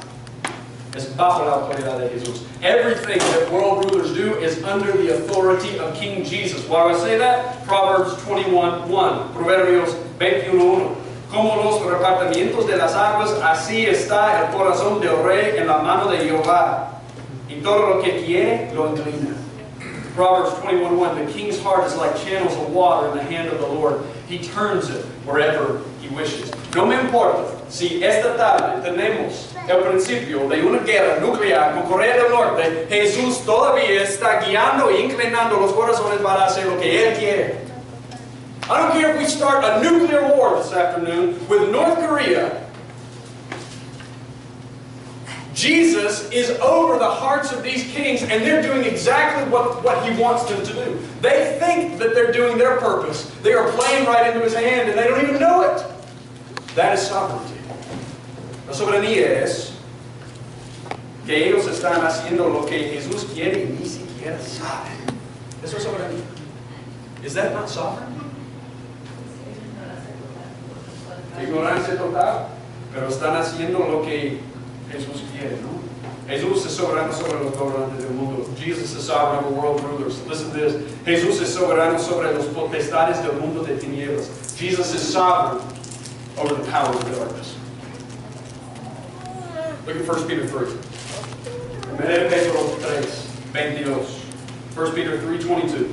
Speaker 3: Es bajo la autoridad de Jesús. Everything that world rulers do is under the authority of King Jesus. Why do I say that? Proverbs 21:1, Proverbios 21:1. Como los repartimientos de las aguas, así está el corazón del rey en la mano de Jehová. Y todo lo que quiere, lo inclina. Proverbs 21:1, the king's heart is like channels of water in the hand of the Lord. He turns it wherever he wishes. No me importa si esta tarde tenemos el principio de una guerra nuclear con Corea del Norte, Jesús todavía está guiando e inclinando los corazones para hacer lo que Él quiere. I don't care if we start a nuclear war this afternoon with North Korea. Jesus is over the hearts of these kings, and they're doing exactly what He wants them to do. They think that they're doing their purpose. They are playing right into His hand, and they don't even know it. That is sovereignty. La soberanía es que ellos están haciendo lo que Jesús quiere y ni siquiera saben. Eso es soberanía. Is that not sovereign? Ignorancia total. Pero están haciendo lo que Jesús quiere, ¿no? Jesús es soberano sobre los gobernantes del mundo. Jesus is sovereign over world rulers. Listen to this. Jesús es soberano sobre los potestades del mundo de tinieblas. Jesus is sovereign over the power of darkness. Look at 1 Peter 3. 1 Pedro 3:22. 1 Peter 3:22.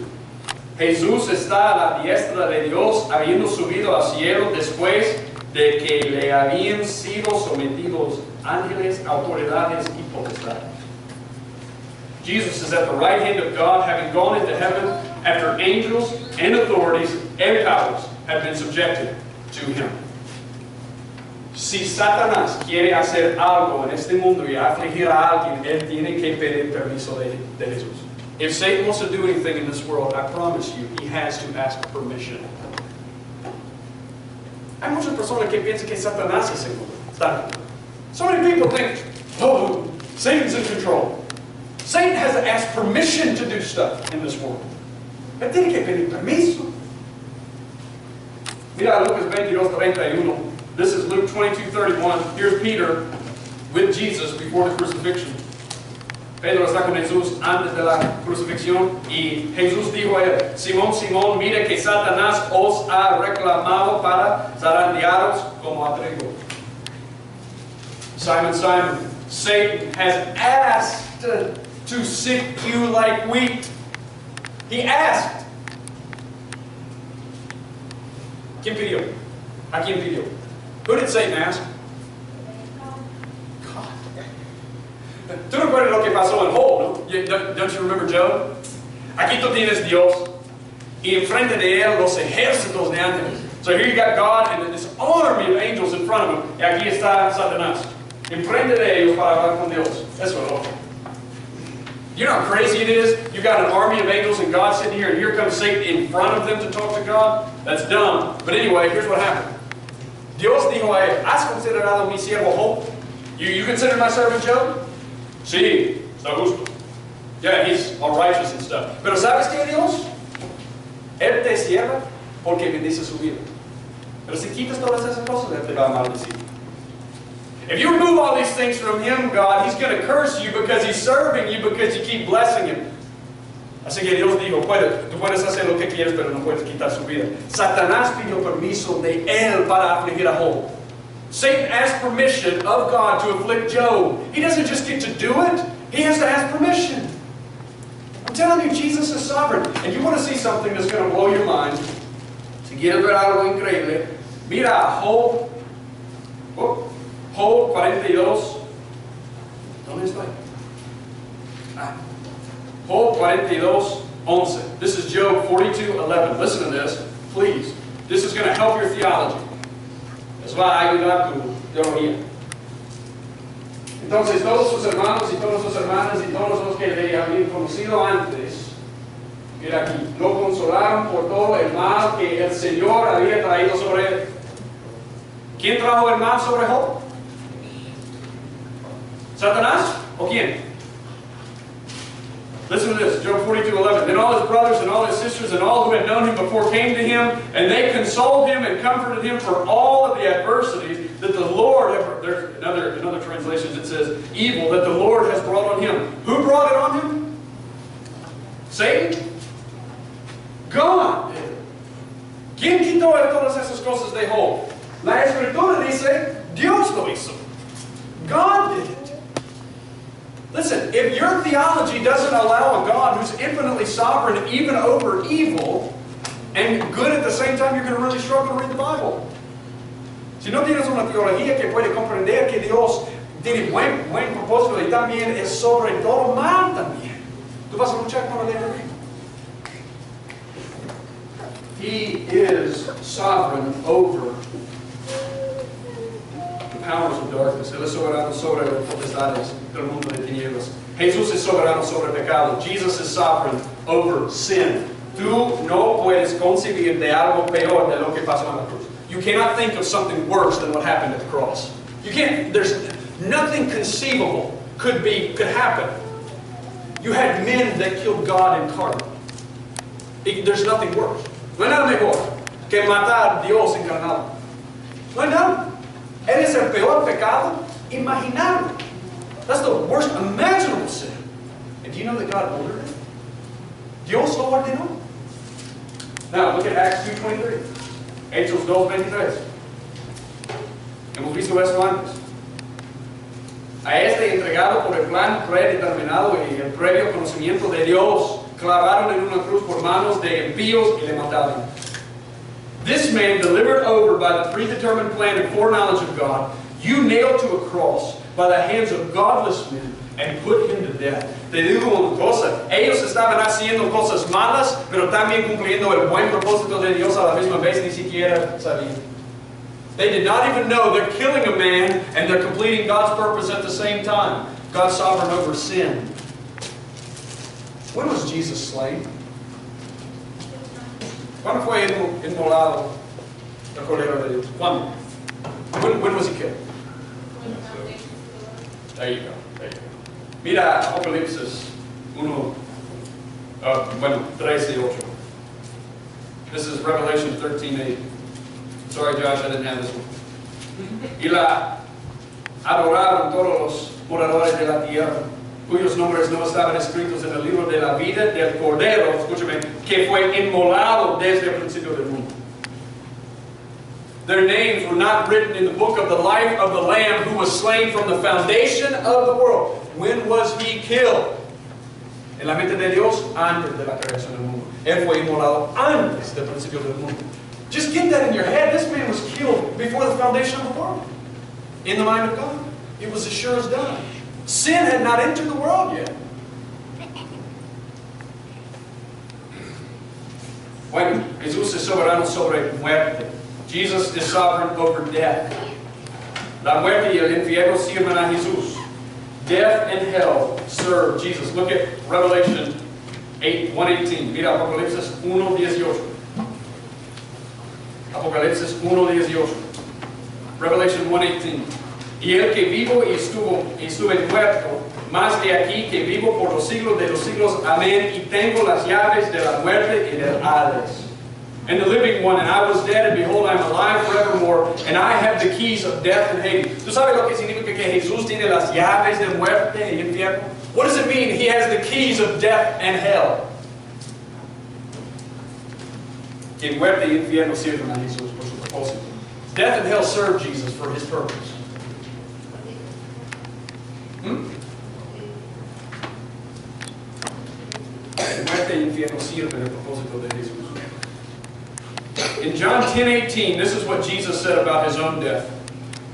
Speaker 3: Jesús está a la diestra de Dios, habiendo subido al cielo después de que le habían sido sometidos ángeles, autoridades y potestades. Jesus is at the right hand of God, having gone into heaven after angels and authorities and powers have been subjected to Him. Si Satanás quiere hacer algo en este mundo y afligir a alguien, él tiene que pedir permiso de Jesús. If Satan wants to do anything in this world, I promise you, he has to ask permission. Hay muchas personas que piensan que Satanás es el mundo. So many people think, oh, Satan's in control. Satan has to ask permission to do stuff in this world. Él tiene que pedir permiso. Mira Lucas 22:31. This is Luke 22:31. Here's Peter with Jesus before the crucifixion. Pedro está con Jesús antes de la crucifixión y Jesús dijo a él, Simón, Simón, mira que Satanás os ha reclamado para zarandearos como a trigo. Simon, Simon, Satan has asked to sift you like wheat. He asked. ¿Quién pidió? ¿A quién pidió? Who did Satan ask? God. ¿Tú recuerdas lo que pasó en Job, no? Don't you remember Job? Aquí tú tienes Dios y enfrente de él los ejércitos de ángeles. So here you got God and this army of angels in front of him. Y aquí está Satanás. Enfrente de ellos para hablar con Dios. Eso es loco. You know how crazy it is? You've got an army of angels and God sitting here, and here comes Satan in front of them to talk to God? That's dumb. But anyway, here's what happened. Dios dijo a él, ¿has considerado mi siervo Job? You consider my servant Job? Sí, está justo. Yeah, he's all righteous and stuff. Pero ¿sabes qué, Dios? Él te cierra porque bendice su vida. Pero si quitas todas esas cosas, Él te va a maldecir. If you remove all these things from him, God, he's going to curse you because he's serving you because you keep blessing him. Así que Dios dijo, tú puedes hacer lo que quieres, pero no puedes quitar su vida. Satanás pidió permiso de él para afligir a Job. Satan asked permission of God to afflict Job. He doesn't just get to do it. He has to ask permission. I'm telling you, Jesus is sovereign. And you want to see something that's going to blow your mind. Si quieres ver algo increíble, mira a Job. Job 42. ¿Dónde estoy? Job 42:11. This is Job 42:11. Listen to this, please. This is going to help your theology. Les va a ayudar tu teología. Entonces, todos sus hermanos y todas sus hermanas y todos los que le habían conocido antes, mira aquí, lo consolaron por todo el mal que el Señor había traído sobre él. ¿Quién trajo el mal sobre Job? ¿Satanás o quién? Listen to this, Job 42:11. Then all his brothers and all his sisters and all who had known him before came to him, and they consoled him and comforted him for all of the adversities that the Lord, there's another translation that says evil, that the Lord has brought on him. Who brought it on him? Satan? God did. ¿Quién quitó todas esas cosas de Job? La Escritura dice, Dios lo hizo. God did it. Listen, if your theology doesn't allow a God who's infinitely sovereign even over evil and good at the same time, you're going to really struggle to read the Bible. Si no tienes una teología que puede comprender que Dios tiene buen propósito y también es sobre todo mal también, tú vas a luchar con el enemigo. He is sovereign over powers of darkness. Él es soberano sobre las potestades del mundo de tinieblas. Jesús es soberano sobre el pecado. Jesus is sovereign over sin. Tú no puedes concebir de algo peor de lo que pasó en la cruz. You cannot think of something worse than what happened at the cross. You can't. There's nothing conceivable could happen. You had men that killed God incarnate. There's nothing worse. No hay nada mejor que matar a Dios encarnado. No hay nada. Él es el peor pecado imaginable. That's the worst imaginable sin. And do you know that God ordered it? Dios lo ordenó. Now, look at Acts 2:23. Hechos 2:23. Hemos visto esto antes. A este entregado por el plan predeterminado y el previo conocimiento de Dios, clavaron en una cruz por manos de impíos y le mataron. This man, delivered over by the predetermined plan and foreknowledge of God, you nailed to a cross by the hands of godless men and put him to death. Te digo una cosa, ellos estaban haciendo cosas malas, pero también cumpliendo el buen propósito de Dios a la misma vez, ni siquiera sabían. They did not even know they're killing a man and they're completing God's purpose at the same time. God's sovereign over sin. When was Jesus slain? ¿Cuándo fue inmolado el Cordero de Dios? ¿Cuándo? When was he killed? There you go. There you go. Mira Apocalipsis 13:8. This is Revelation 13:8. Sorry, Josh, I didn't have this one. Y la adoraron todos los moradores de la tierra, cuyos nombres no estaban escritos en el libro de la vida del Cordero, escúchame, que fue inmolado desde el principio del mundo. Their names were not written in the book of the life of the Lamb who was slain from the foundation of the world. When was he killed? En la mente de Dios, antes de la creación del mundo. Él fue inmolado antes del principio del mundo. Just get that in your head. This man was killed before the foundation of the world. In the mind of God. It was as sure as done. Sin had not entered the world yet. Bueno, Jesús es soberano sobre muerte. Jesus is sovereign over death. La muerte y el infierno sirven a Jesús. Death and hell serve Jesus. Look at Revelation 1:18. Mira Apocalipsis 1:18. Apocalipsis 1:18. Revelation 1:18. Y el que vivo y estuve muerto, más de aquí que vivo por los siglos de los siglos. Amén. Y tengo las llaves de la muerte y del Hades. And the living one, and I was dead, and behold, I am alive forevermore, and I have the keys of death and Hades. ¿Tú sabes lo que significa que Jesús tiene las llaves de muerte y infierno? What does it mean? He has the keys of death and hell. Que muerte y infierno sirven a Jesús por su propósito. Death and hell serve Jesus for His purpose. Muerte y infierno sirven el propósito de Jesús. In John 10:18, this is what Jesus said about His own death.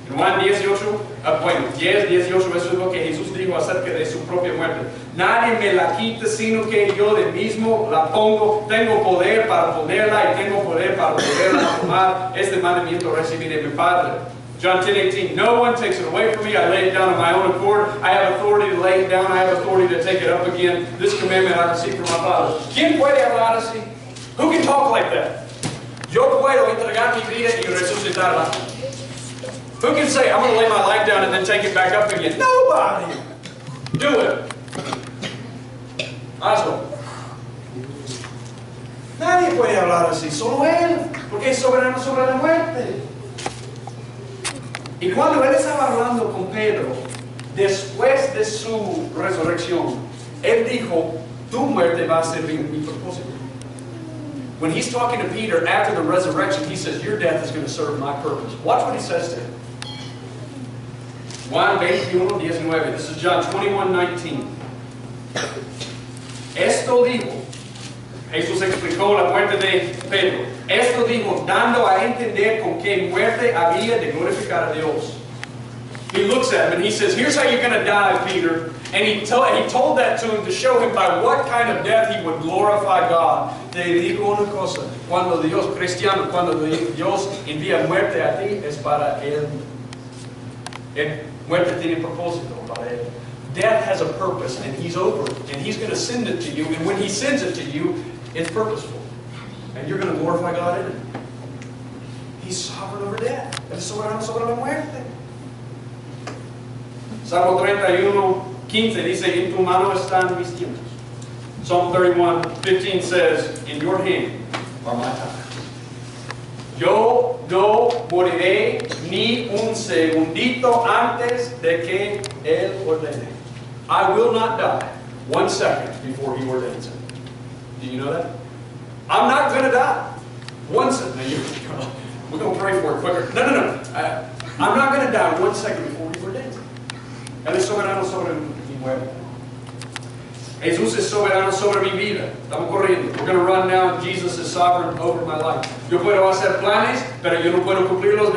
Speaker 3: En Juan 18, bueno, 10:18, eso es lo que Jesús dijo acerca de su propia muerte. Nadie me la quita, sino que yo de mismo la pongo. Tengo poder para ponerla y tengo poder para poderla tomar. Este mandamiento recibí de mi Padre. John 10:18, no one takes it away from me. I lay it down on my own accord. I have authority to lay it down. I have authority to take it up again. This commandment I received from my Father. ¿Quién puede hablar así? Who can talk like that? Yo puedo entregar mi vida y resucitarla. Who can say, I'm going to lay my life down and then take it back up again? Nobody. Do it. Hazlo. Nadie puede hablar así, solo Él, porque es soberano sobre la muerte. Y cuando Él estaba hablando con Pedro, después de su resurrección, Él dijo, tu muerte va a servir mi propósito. When He's talking to Peter after the resurrection, He says, your death is going to serve my purpose. Watch what He says to him. Juan 21:19. This is John 21:19. Esto dijo, Jesús explicó la muerte de Pedro. Esto dijo, dando a entender con qué muerte había de glorificar a Dios. He looks at him and He says, here's how you're going to die, Peter. And he told that to him to show him by what kind of death he would glorify God. Te digo una cosa, cuando Dios, cristiano, cuando Dios envía muerte a ti, es para Él. Muerte tiene propósito para Él. Death has a purpose, and He's over it, and He's going to send it to you, and when He sends it to you, it's purposeful. And you're going to glorify God in it. He's sovereign over death. Él es soberano sobre la muerte. Salmo 31:15 dice, en tu mano están mis tiempos. Psalm 31:15 says, in your hand are my times. Yo no moriré ni un segundito antes de que Él ordene. I will not die 1 second before He ordains it. Do you know that? I'm not going to die. 1 second. We're going to pray for it quicker. No. I'm not going to die 1 second before He ordains it. Él es soberano sobre mi muerte. Jesús es soberano sobre mi vida. Estamos corriendo. We're going to run now. Jesus is sovereign over my life. Yo puedo hacer planes, pero yo no puedo cumplirlos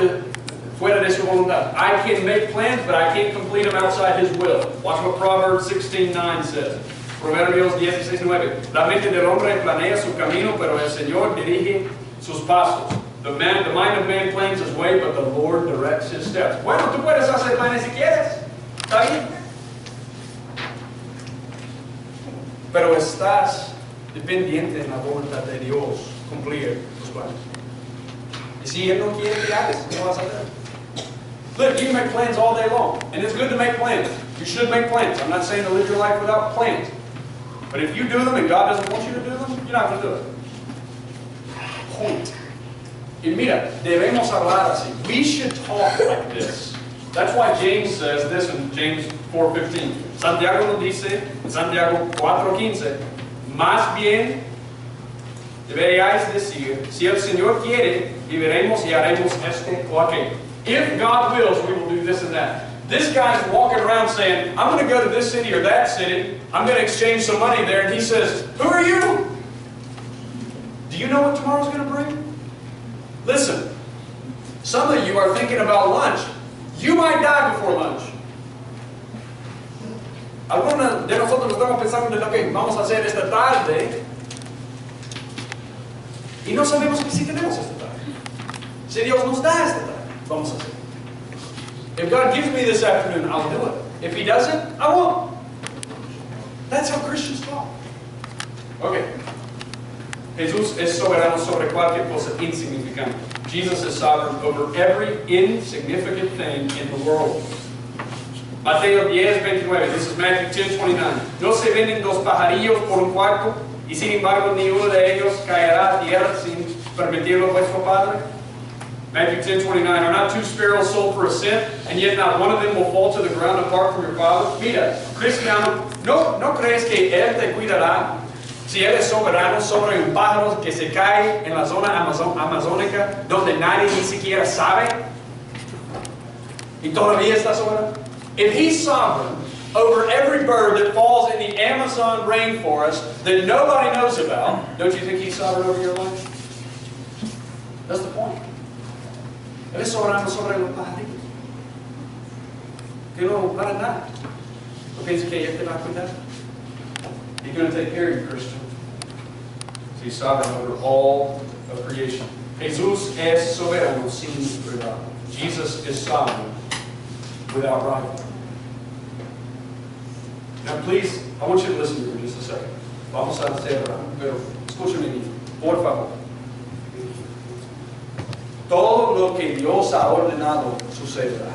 Speaker 3: fuera de su voluntad. I can make plans, but I can't complete them outside His will. Watch what Proverbs 16:9 says. Proverbios 16:9. La mente del hombre planea su camino, pero el Señor dirige sus pasos. The mind of man plans his way, but the Lord directs his steps. Bueno, tú puedes hacer planes si quieres. ¿Está bien? Pero estás dependiente en la voluntad de Dios cumplir tus planes. Y si Él no quiere que hagas, ¿qué vas a hacer? Look, you can make plans all day long. And it's good to make plans. You should make plans. I'm not saying to live your life without plans. But if you do them and God doesn't want you to do them, you're not going to do it. Point. Y mira, debemos hablar así. We should talk like this. That's why James says this in James 4:15. Santiago nos dice, en Santiago 4:15, más bien deberíais decir, si el Señor quiere, viviremos y haremos esto o aquello. If God wills, we will do this and that. This guy's walking around saying, I'm going to go to this city or that city. I'm going to exchange some money there. And he says, who are you? Do you know what tomorrow's going to bring? Listen, some of you are thinking about lunch. You might die before lunch. Algunos de nosotros estamos pensando en lo que vamos a hacer esta tarde y no sabemos que sí tenemos esta tarde. Si Dios nos da esta tarde, vamos a hacer. If God gives me this afternoon, I'll do it. If he doesn't, I won't. That's how Christians talk. Okay. Jesús es soberano sobre cualquier cosa insignificante. Jesus is sovereign over every insignificant thing in the world. Mateo 10:29. This is Matthew 10:29. No se venden dos pajarillos por un cuarto, y sin embargo ni uno de ellos caerá a tierra sin permitirlo vuestro Padre. Matthew 10:29. Are not two sparrows sold for a cent, and yet not one of them will fall to the ground apart from your Father? Mira, cristiano, ¿no crees que Él te cuidará? Si Él es soberano sobre un pájaro que se cae en la zona amazónica, donde nadie ni siquiera sabe, y todavía está soberano. If He's sovereign over every bird that falls in the Amazon rainforest that nobody knows about, don't you think He's sovereign over your life? That's the point. Él es soberano sobre los pajaritos. Que no para nada. ¿No piensas que Él te va a cuidar? He's going to take care of you, Christian. He's sovereign over all of creation. Jesús es soberano sin rival. Jesus is sovereign without rival. Now please, I want you to listen to me for just a second. Vamos a cerrar, pero escúchame bien, por favor. Todo lo que Dios ha ordenado sucederá.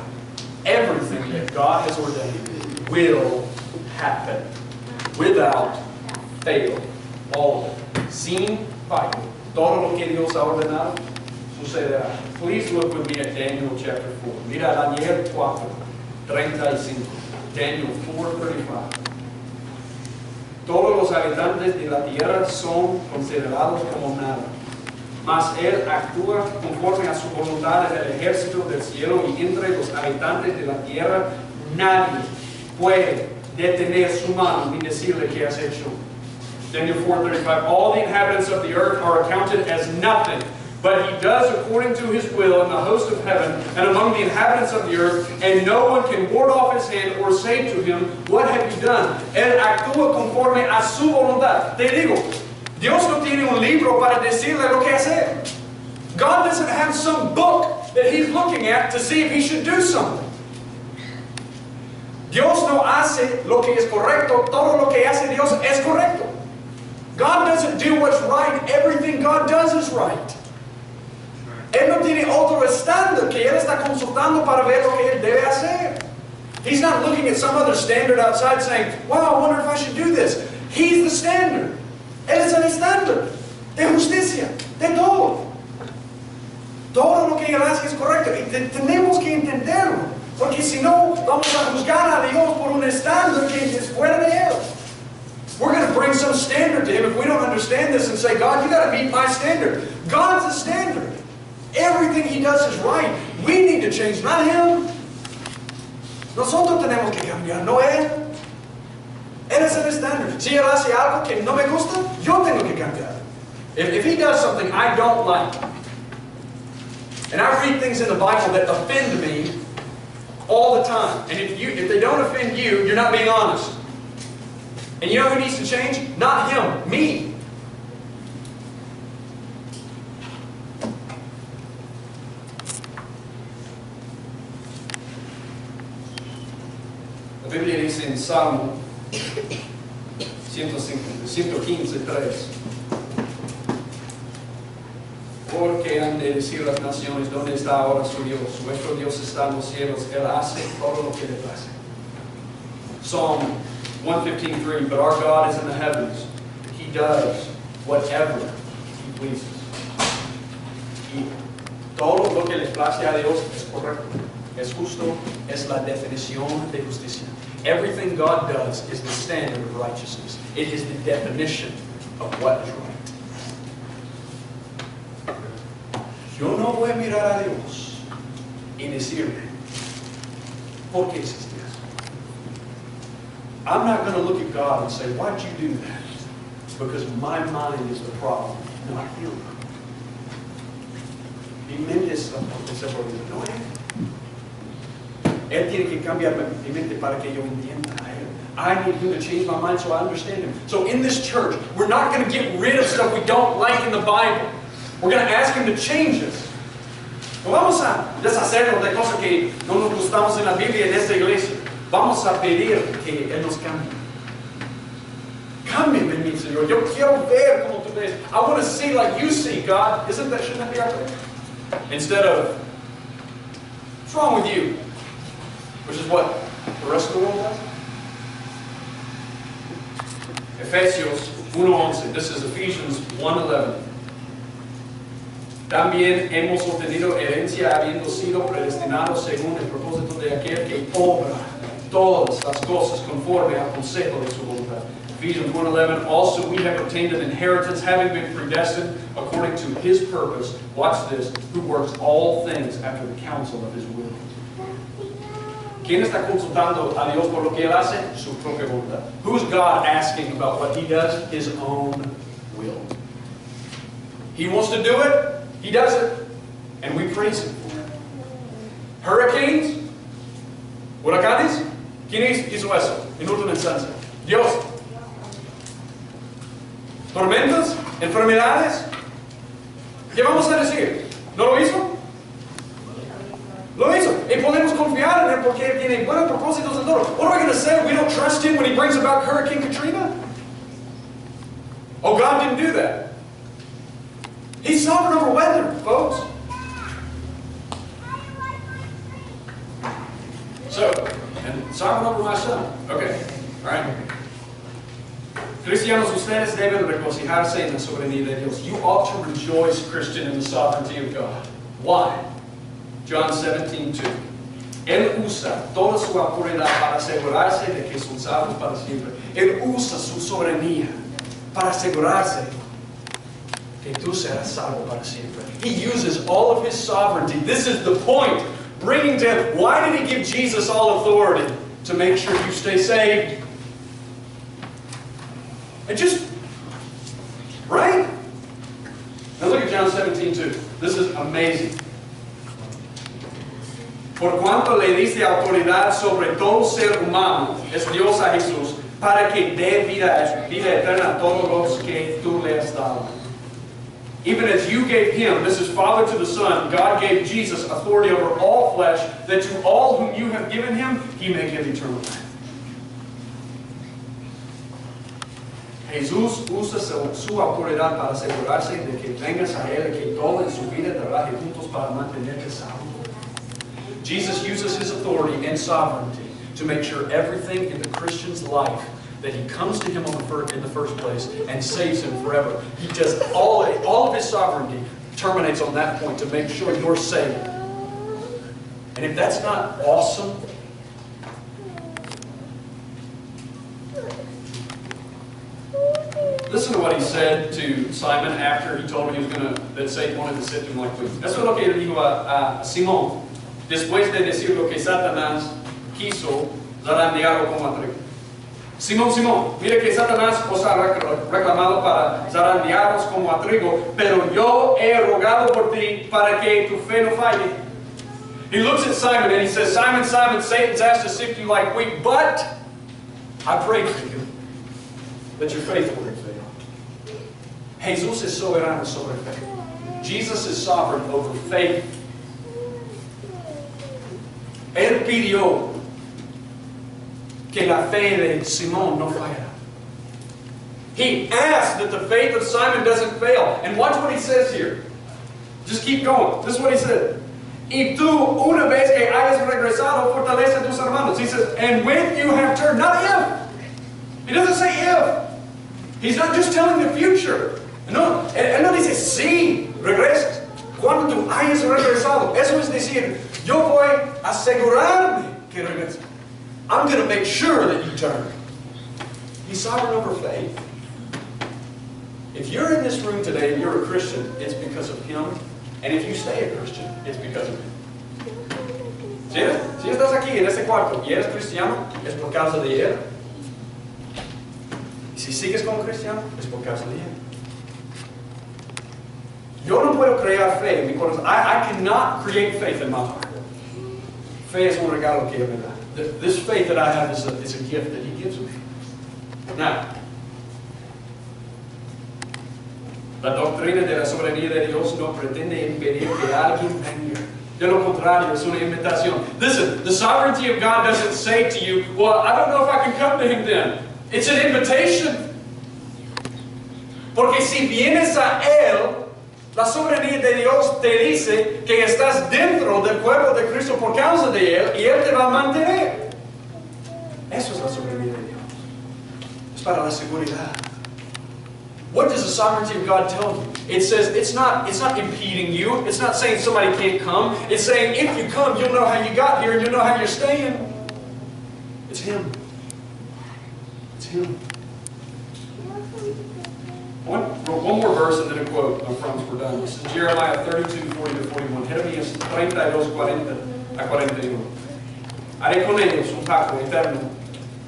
Speaker 3: Everything that God has ordained will happen without fail. All of it. Sin fallo. Todo lo que Dios ha ordenado sucederá. Please look with me at Daniel chapter 4. Mira Daniel 4:35. Daniel 4:35. Todos los habitantes de la tierra son considerados como nada. Mas Él actúa conforme a su voluntad en el ejército del cielo, y entre los habitantes de la tierra nadie puede detener su mano ni decirle qué has hecho. Daniel 4:35. All the inhabitants of the earth are accounted as nothing, but He does according to His will in the host of heaven and among the inhabitants of the earth, and no one can ward off His hand or say to Him, what have you done? Él actúa conforme a su voluntad. Te digo, Dios no tiene un libro para decirle lo que hacer. God doesn't have some book that He's looking at to see if He should do something. Dios no hace lo que es correcto. Todo lo que hace Dios es correcto. God doesn't do what's right. Everything God does is right. Él no tiene otro estándar que Él está consultando para ver lo que Él debe hacer. He's not looking at some other standard outside saying, wow, I wonder if I should do this. He's the standard. Él es el estándar de justicia, de todo. Todo lo que Él hace es correcto. Y tenemos que entenderlo. Porque si no, vamos a juzgar a Dios por un estándar que es fuera de Él. We're going to bring some standard to Him if we don't understand this and say, God, you got to meet my standard. God's the standard. Everything He does is right. We need to change, not Him. Nosotros tenemos que cambiar, no Él. Él es el estándar. Si Él hace algo que no me gusta, yo tengo que cambiar. If He does something I don't like, and I read things in the Bible that offend me all the time, and if they don't offend you, you're not being honest. And you know who needs to change? Not Him, me. La Biblia dice en Salmo 115:3. Porque han de decir las naciones, ¿dónde está ahora su Dios? Nuestro Dios está en los cielos. Él hace todo lo que le place. Psalm 115:3. But our God is in the heavens. He does whatever He pleases. Y todo lo que le place a Dios es correcto, es justo, es la definición de justicia. Everything God does is the standard of righteousness. It is the definition of what is right. Yo no voy a mirar a Dios y decirle, ¿por qué hiciste eso? I'm not going to look at God and say, why'd you do that? Because my mind is the problem, not Him. Mi mente es el problema, no Él. Él tiene que cambiar mi mente para que yo entienda a Él. I need Him to change my mind so I understand Him. So in this church, we're not going to get rid of stuff we don't like in the Bible. We're going to ask Him to change us. No vamos a deshacernos de cosas que no nos gustamos en la Biblia en esta iglesia. vamos a pedir que Él nos cambie. Cámbiame, mi Señor. Yo quiero ver como tú ves. I want to see like you see, God. Shouldn't that be our prayer? Instead of, what's wrong with you? Which is what the rest of the world does. Efesios 1:11. This is Ephesians 1:11. También hemos obtenido herencia habiendo sido predestinados según el propósito de aquel que obra todas las cosas conforme al consejo de su voluntad. Ephesians 1:11, also we have obtained an inheritance, having been predestined according to His purpose, watch this, who works all things after the counsel of His will. ¿Quién está consultando a Dios por lo que Él hace? Su propia voluntad. Who is God asking about what He does? His own will. He wants to do it, He does it, and we praise Him for it. Hurricanes, huracanes, ¿quién hizo eso? En última instancia, Dios. Tormentas, enfermedades, ¿qué vamos a decir? ¿No lo hizo? Lo hizo. Y podemos confiar en Él porque Él tiene buenos propósitos en todo. What are we going to say? We don't trust Him when He brings about Hurricane Katrina? Oh, God didn't do that. He's sovereign over weather, folks. So, and sovereign over my son. Okay, all right. Cristianos, ustedes deben regocijarse en la soberanía de Dios. You ought to rejoice, Christian, in the sovereignty of God. Why? John 17:2. Él usa toda su autoridad para asegurarse de que son salvos para siempre. Él usa su soberanía para asegurarse que tú serás salvo para siempre. He uses all of His sovereignty. This is the point. Bringing to Him. Why did He give Jesus all authority? To make sure you stay saved. And just, right? Now look at John 17:2. This is amazing. Por cuanto le diste autoridad sobre todo ser humano, es Dios a Jesús, para que dé vida eterna a todos los que tú le has dado. Even as you gave Him, this is Father to the Son, God gave Jesus authority over all flesh, that to all whom you have given Him, He may give eternal life. Jesús usa su autoridad para asegurarse de que vengas a Él y que todo en su vida trabaje juntos para mantenerte salvo. Jesus uses His authority and sovereignty to make sure everything in the Christian's life that he comes to Him in the first place and saves him forever. He just, all of His sovereignty terminates on that point to make sure you're saved. And if that's not awesome, listen to what He said to Simon after He told him that Satan wanted to sift him like wheat. Eso es lo que Él dijo a Simón, después de decir lo que Satanás quiso zarandearlo como a trigo. Simón, Simón, mire que Satanás os ha reclamado para zarandearos como a trigo, pero yo he rogado por ti para que tu fe no falle. He looks at Simon and he says, Simon, Simon, Satan's asked to sift you like wheat, but I prayed for you that your faith wouldn't fail. Jesus es soberano sobre fe. Jesus is sovereign over faith. Él pidió que la fe de Simón no fallara. He asked that the faith of Simon doesn't fail. And watch what he says here. Just keep going. This is what he said. Y tú, una vez que hayas regresado, fortalece a tus hermanos. He says, and when you have turned, not if. He doesn't say if. He's not just telling the future. No, él no dice si regresas. Cuando tú hayas regresado. Eso es decir, yo voy a asegurarme que regreses. I'm going to make sure that you turn. He's sovereign over faith. If you're in this room today and you're a Christian, it's because of Him. And if you stay a Christian, it's because of Him. Si estás aquí en este cuarto y eres cristiano, es por causa de Él. Y si sigues como cristiano, es por causa de Él. Yo no puedo crear fe en mi corazón. I cannot create faith in my heart. Fe es un regalo que Él me da. This faith that I have is a gift that He gives me. Now, la doctrina de la soberanía de Dios no pretende impedir que alguien venga. De lo contrario, es una invitación. Listen, the sovereignty of God doesn't say to you, well, I don't know if I can come to Him then. It's an invitation. Porque si vienes a Él, la soberanía de Dios te dice que estás dentro del pueblo de Cristo por causa de Él y Él te va a mantener. Eso es la soberanía de Dios. Es para la seguridad. What does the sovereignty of God tell you? It says it's not impeding you. It's not saying somebody can't come. It's saying if you come, you'll know how you got here and you'll know how you're staying. It's Him. It's Him. One more verse and then a quote. I promise we're done. This is Jeremiah 32:40-41. Jeremías 32:40-41. Haré con ellos un pacto eterno,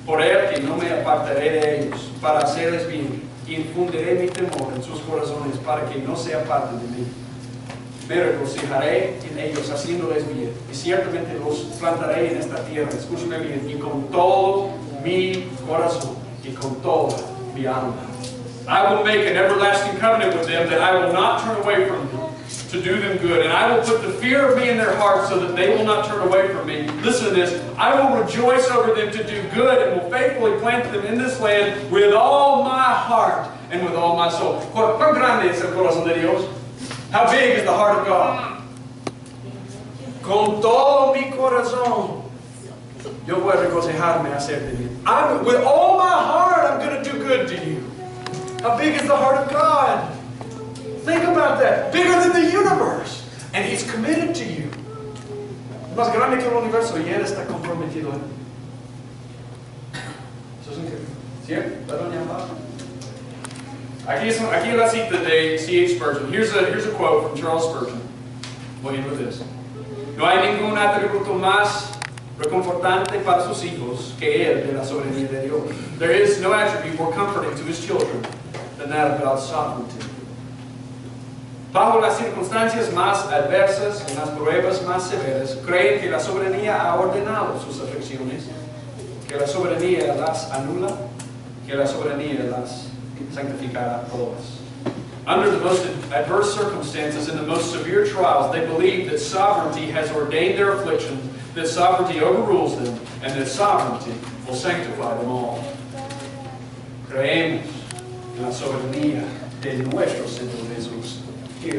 Speaker 3: por el que no me apartaré de ellos, para hacerles bien. Infundiré mi temor en sus corazones para que no se aparten de mí. Me regocijaré en ellos haciéndoles bien y ciertamente los plantaré en esta tierra, escúchame bien, y con todo mi corazón y con toda mi alma. I will make an everlasting covenant with them that I will not turn away from them to do them good, and I will put the fear of me in their hearts so that they will not turn away from me. Listen to this. I will rejoice over them to do good and will faithfully plant them in this land with all my heart and with all my soul. ¿Cuán grande es el corazón de Dios? How big is the heart of God? Con todo mi corazón yo voy a regocijarme a hacerte bien. With all my heart I'm going to do good to you. How big is the heart of God? Think about that. Bigger than the universe. And He's committed to you. Más grande que el universo y Él está comprometido. Eso es increíble. ¿Cierto? ¿La doña Pablo? Aquí es la cita de C.H. Spurgeon. Here's a quote from Charles Spurgeon. Voy a ir with this. No hay ningún atributo más reconfortante para sus hijos que el de la soberanía de Dios. There is no attribute more comforting to His children than that of God's sovereignty. Bajo las circunstancias más adversas, en las pruebas más severas, creen que la soberanía ha ordenado sus aflicciones, que la soberanía las anula, que la soberanía las sanctificará todas. Under the most adverse circumstances, in the most severe trials, they believe that sovereignty has ordained their afflictions, that sovereignty overrules them, and that sovereignty will sanctify them all. Creemos en la soberanía de nuestro Señor Jesús. Do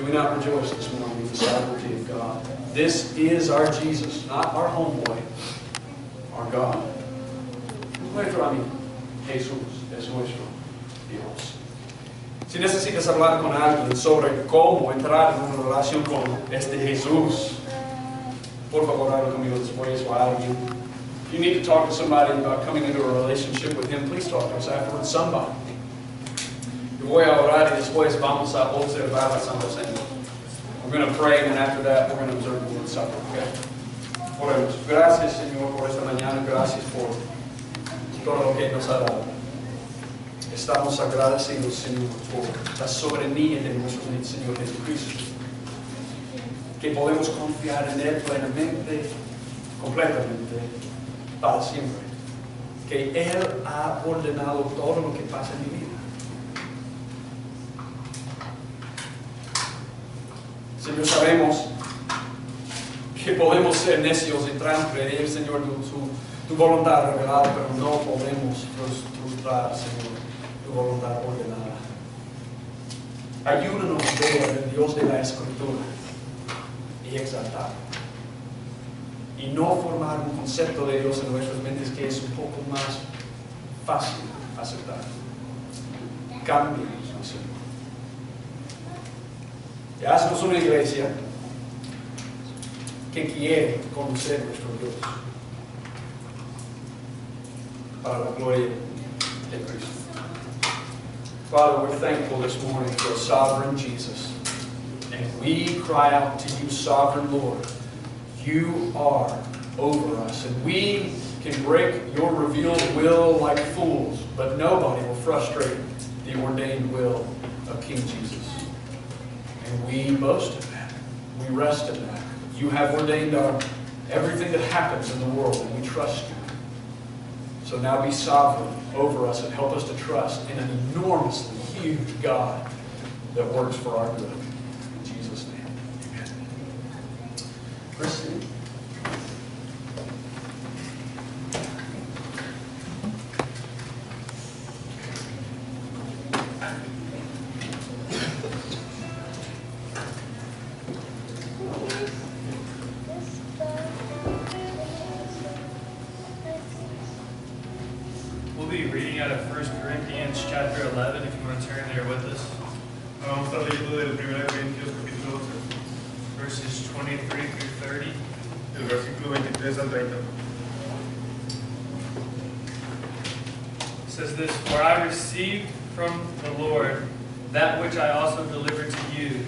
Speaker 3: we not rejoice this morning in the sovereignty of God? This is our Jesus, not our homeboy, our God. Nuestro amigo, Jesús, es nuestro Dios. Si necesitas hablar con alguien sobre cómo entrar en una relación con este Jesús, por favor, habla conmigo después o alguien. If you need to talk to somebody about coming into a relationship with Him, please talk to us afterwards. Somebody. Yo voy a orar y después vamos a observar la Santa Cena. We're going to pray, and then after that, we're going to observe the Lord's Supper. Okay? Oremos. Gracias, Señor, por esta mañana. Gracias por todo lo que nos ha dado. Estamos agradecidos, Señor, por la soberanía de nuestro Señor Jesucristo. Que podemos confiar en Él plenamente, completamente, para siempre. Que Él ha ordenado todo lo que pasa en mi vida. Señor, sabemos que podemos ser necios y transgredir, Señor, tu voluntad revelada, pero no podemos frustrar, Señor, tu voluntad ordenada. Ayúdanos a ver el Dios de la Escritura y exaltarlo. Y no formar un concepto de Dios en nuestras mentes que es un poco más fácil aceptar. Cámbianos, Señor. Y haznos una iglesia que quiere conocer nuestro Dios para la gloria de Cristo. Father, we're thankful this morning for a sovereign Jesus. And we cry out to you, sovereign Lord. You are over us. And we can break your revealed will like fools, but nobody will frustrate the ordained will of King Jesus. And we boast in that. We rest in that. You have ordained everything that happens in the world, and we trust you. So now be sovereign over us and help us to trust in an enormously huge God that works for our good. In Jesus' name.
Speaker 5: out of 1 Corinthians chapter 11, if you want to turn there with us.
Speaker 6: Vamos a estar leyendo del 1 Corintios capítulo 11,
Speaker 5: Verses 23 through 30.
Speaker 6: del versículo 23 al 30.
Speaker 5: It says this, "For I received from the Lord that which I also delivered to you,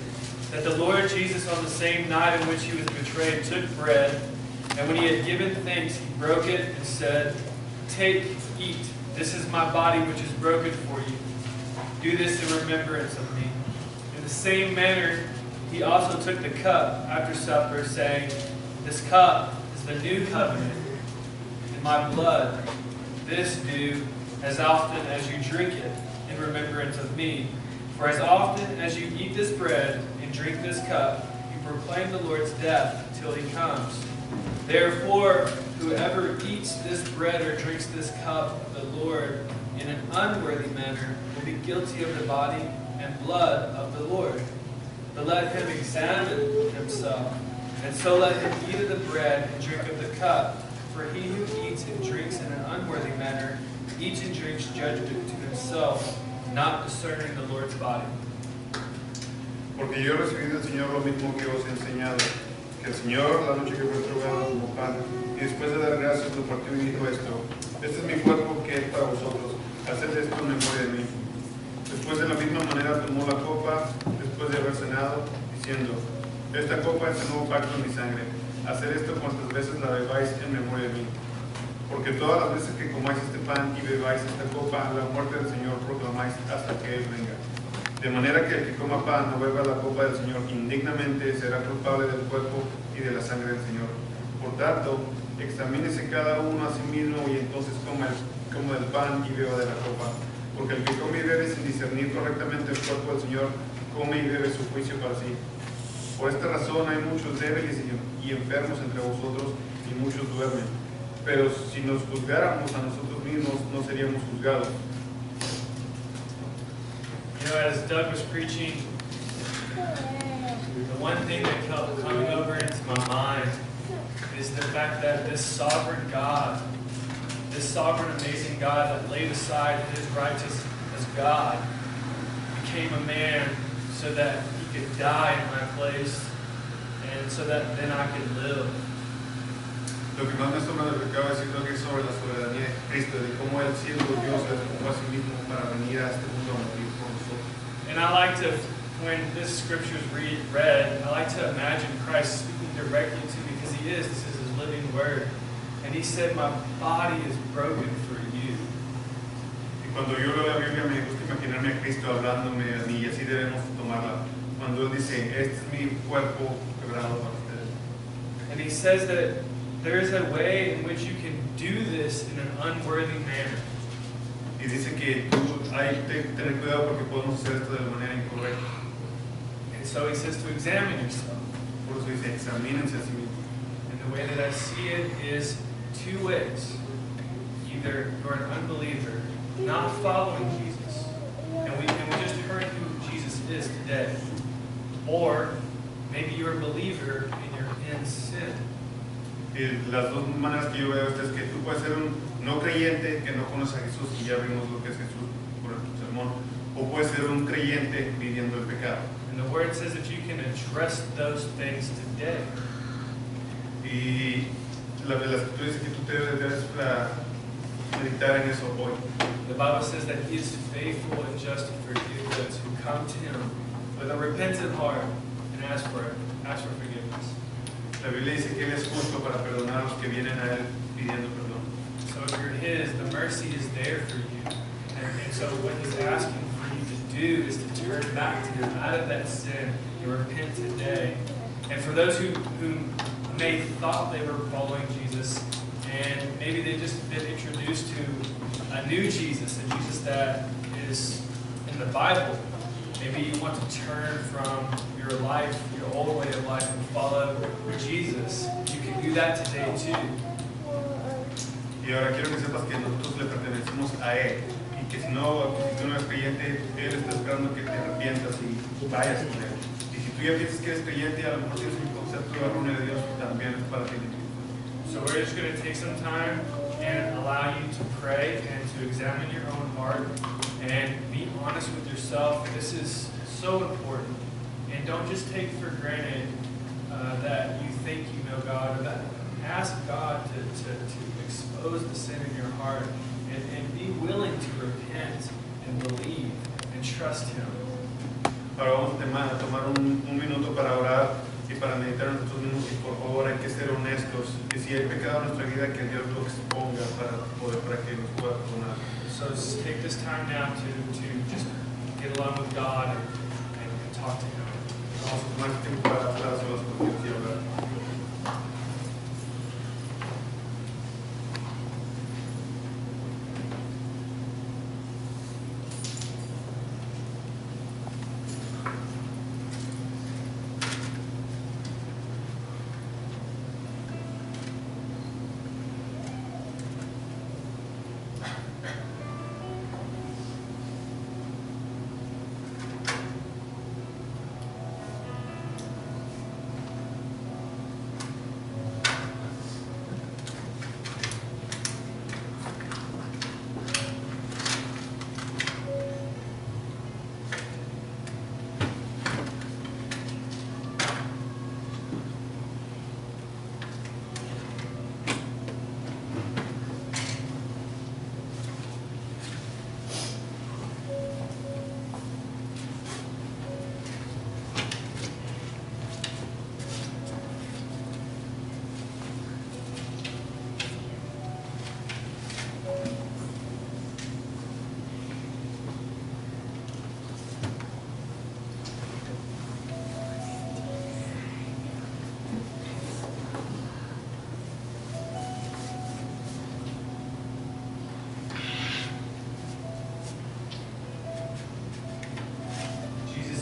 Speaker 5: that the Lord Jesus on the same night in which he was betrayed took bread, and when he had given thanks, he broke it and said, 'Take, eat, this is my body which is broken for you. Do this in remembrance of me.' In the same manner, he also took the cup after supper, saying, 'This cup is the new covenant in my blood. This do as often as you drink it in remembrance of me. For as often as you eat this bread and drink this cup, you proclaim the Lord's death till he comes. Therefore, whoever eats this bread or drinks this cup of the Lord in an unworthy manner will be guilty of the body and blood of the Lord. But let him examine himself, and so let him eat of the bread and drink of the cup. For he who eats and drinks in an unworthy manner eats and drinks judgment to himself, not discerning the Lord's body.'"
Speaker 6: Porque yo recibí del Señor lo mismo que os he enseñado, que el Señor, la noche que fue entregado como pan, y después de dar gracias lo partió y dijo esto: "Este es mi cuerpo que es para vosotros, haced esto en memoria de mí". Después de la misma manera tomó la copa, después de haber cenado, diciendo: "Esta copa es el nuevo pacto en mi sangre, haced esto cuantas veces la bebáis en memoria de mí. Porque todas las veces que comáis este pan y bebáis esta copa, la muerte del Señor proclamáis hasta que Él venga. De manera que el que coma pan o beba la copa del Señor indignamente será culpable del cuerpo y de la sangre del Señor. Por tanto, examínese cada uno a sí mismo y entonces coma del pan y beba de la copa. Porque el que come y bebe sin discernir correctamente el cuerpo del Señor, come y bebe su juicio para sí. Por esta razón hay muchos débiles y enfermos entre vosotros y muchos duermen. Pero si nos juzgáramos a nosotros mismos, no seríamos juzgados".
Speaker 5: You know, as Doug was preaching, the one thing that kept coming over into my mind is the fact that this sovereign God, this sovereign, amazing God that laid aside his righteousness as God, became a man so that he could die in my place and so that then I could live.
Speaker 6: Lo que más me asombra de lo que acaba de decir Doug es sobre la soberanía de Cristo, de cómo Él, siendo Dios, se dejó a sí mismo para venir a este mundo a morir por nosotros.
Speaker 5: And I like to, when this scripture is read, I like to imagine Christ speaking directly to me because he is. This is his living word. And he said, "My body is broken for you."
Speaker 6: Y cuando yo leo la Biblia me gusta imaginarme a Cristo hablándome a mí, y así debemos tomarla. Cuando Él dice: "Este es mi cuerpo quebrado para ustedes".
Speaker 5: And he says that there is a way in which you can do this in an unworthy manner.
Speaker 6: Y dice que hay que tener cuidado porque podemos hacer esto de manera incorrecta.
Speaker 5: And so he says to examine yourself.
Speaker 6: Por eso dice: "Examínense a sí mismos".
Speaker 5: And the way that I see it is two ways. Either you're an unbeliever, not following Jesus, and we just heard who Jesus is today. Or maybe you're a believer and you're in sin.
Speaker 6: Y las dos maneras que yo veo esto es que tú puedes ser un no creyente que no conoce a Jesús, y ya vimos lo que es Jesús por el sermón, o puedes ser un creyente viviendo el pecado.
Speaker 5: And the word says that you can address those things today.
Speaker 6: Y la escritura dice que tú debes meditar en eso hoy.
Speaker 5: The Bible says that he is faithful and just to forgive those who come to him with a repentant heart and ask for forgiveness.
Speaker 6: La Biblia dice que Él es justo para perdonar a los que vienen a Él pidiendo perdón.
Speaker 5: So if you're his, the mercy is there for you. And so what he's asking for you to do is to turn back to him out of that sin and repent today. And for those who may thought they were following Jesus, and maybe they just been introduced to a new Jesus, a Jesus that is in the Bible. Maybe you want to turn from your life, your old way of life, and follow Jesus. You can do that today too.
Speaker 6: Y ahora quiero que sepas que nosotros le pertenecemos a Él, y que si tú no eres creyente, Él está esperando que te arrepientas y vayas con Él. Y si tú ya piensas que eres creyente, a lo mejor tienes un concepto erróneo de Dios que también es para ti.
Speaker 5: So we're just going to take some time and allow you to pray and to examine your own heart and be honest with yourself. This is so important. And don't just take for granted that you think you know God, or that ask God to expose the sin in your heart and be willing to repent and believe and trust Him.
Speaker 6: Ahora vamos a tomar un minuto para orar y para meditar en nosotros mismos, y por favor hay que ser honestos, y si hay pecado en nuestra vida, que Dios lo exponga para que nos pueda perdonar.
Speaker 5: So just take this time now to just get along with God and talk to Him.
Speaker 6: Vamos a tomar este tiempo para hablar solos con Dios y hablar.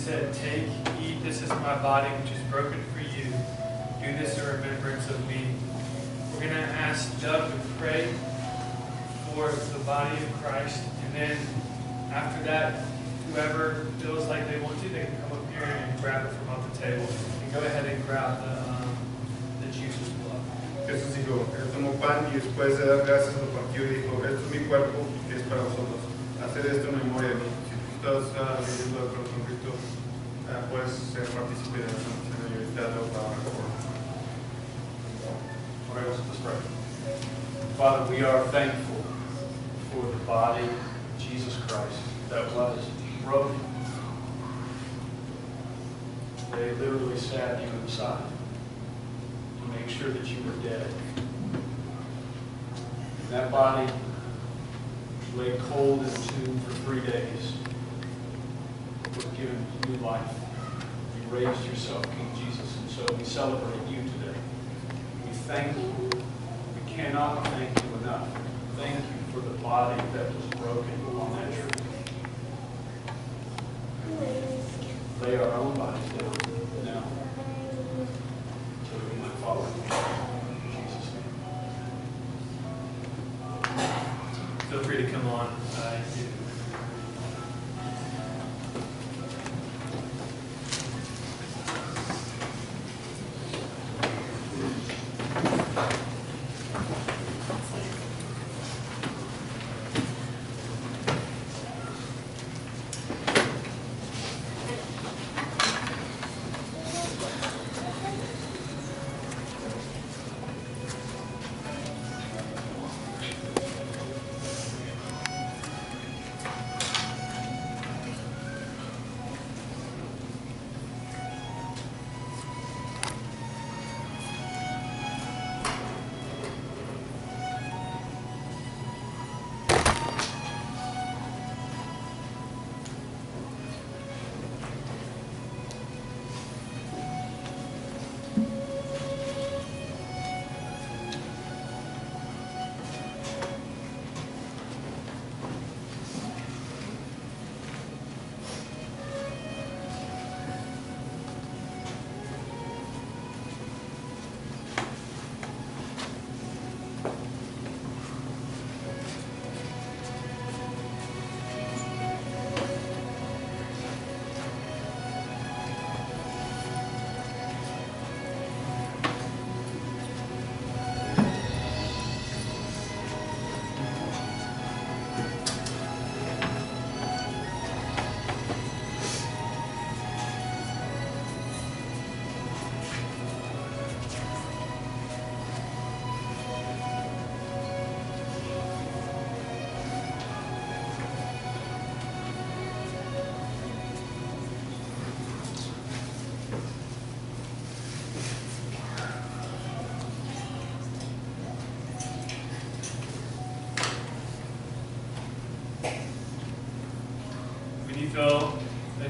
Speaker 5: Said, "Take, eat, this is my body which is broken for you. Do this in remembrance of me." We're going to ask Doug to pray for the body of Christ, and then after that, whoever feels like they want to, they can come up here and grab it from off the table. And go ahead and grab the juice as well.
Speaker 6: Jesús dijo, Él tomó pan y después de dar gracias lo partió y dijo, esto es mi cuerpo que es para vosotros. Haced esto en memoria de mí. Si tú estás viviendo el cuerpo de Cristo, puedes ser partícipe de la Santa Cena y ahorita lo para recordar.
Speaker 3: Oremos, let's pray. Father, we are thankful for the body of Jesus Christ that was broken. They literally stabbed you in the side to make sure that you were dead. And that body lay cold in a tomb for 3 days. Was given new life. You raised yourself, King Jesus, and so we celebrate you today. We thank you. We cannot thank you enough. Thank you for the body that was broken on that tree. Lay our own bodies down now, so that we might follow you. In Jesus' name.
Speaker 5: Feel free to come on.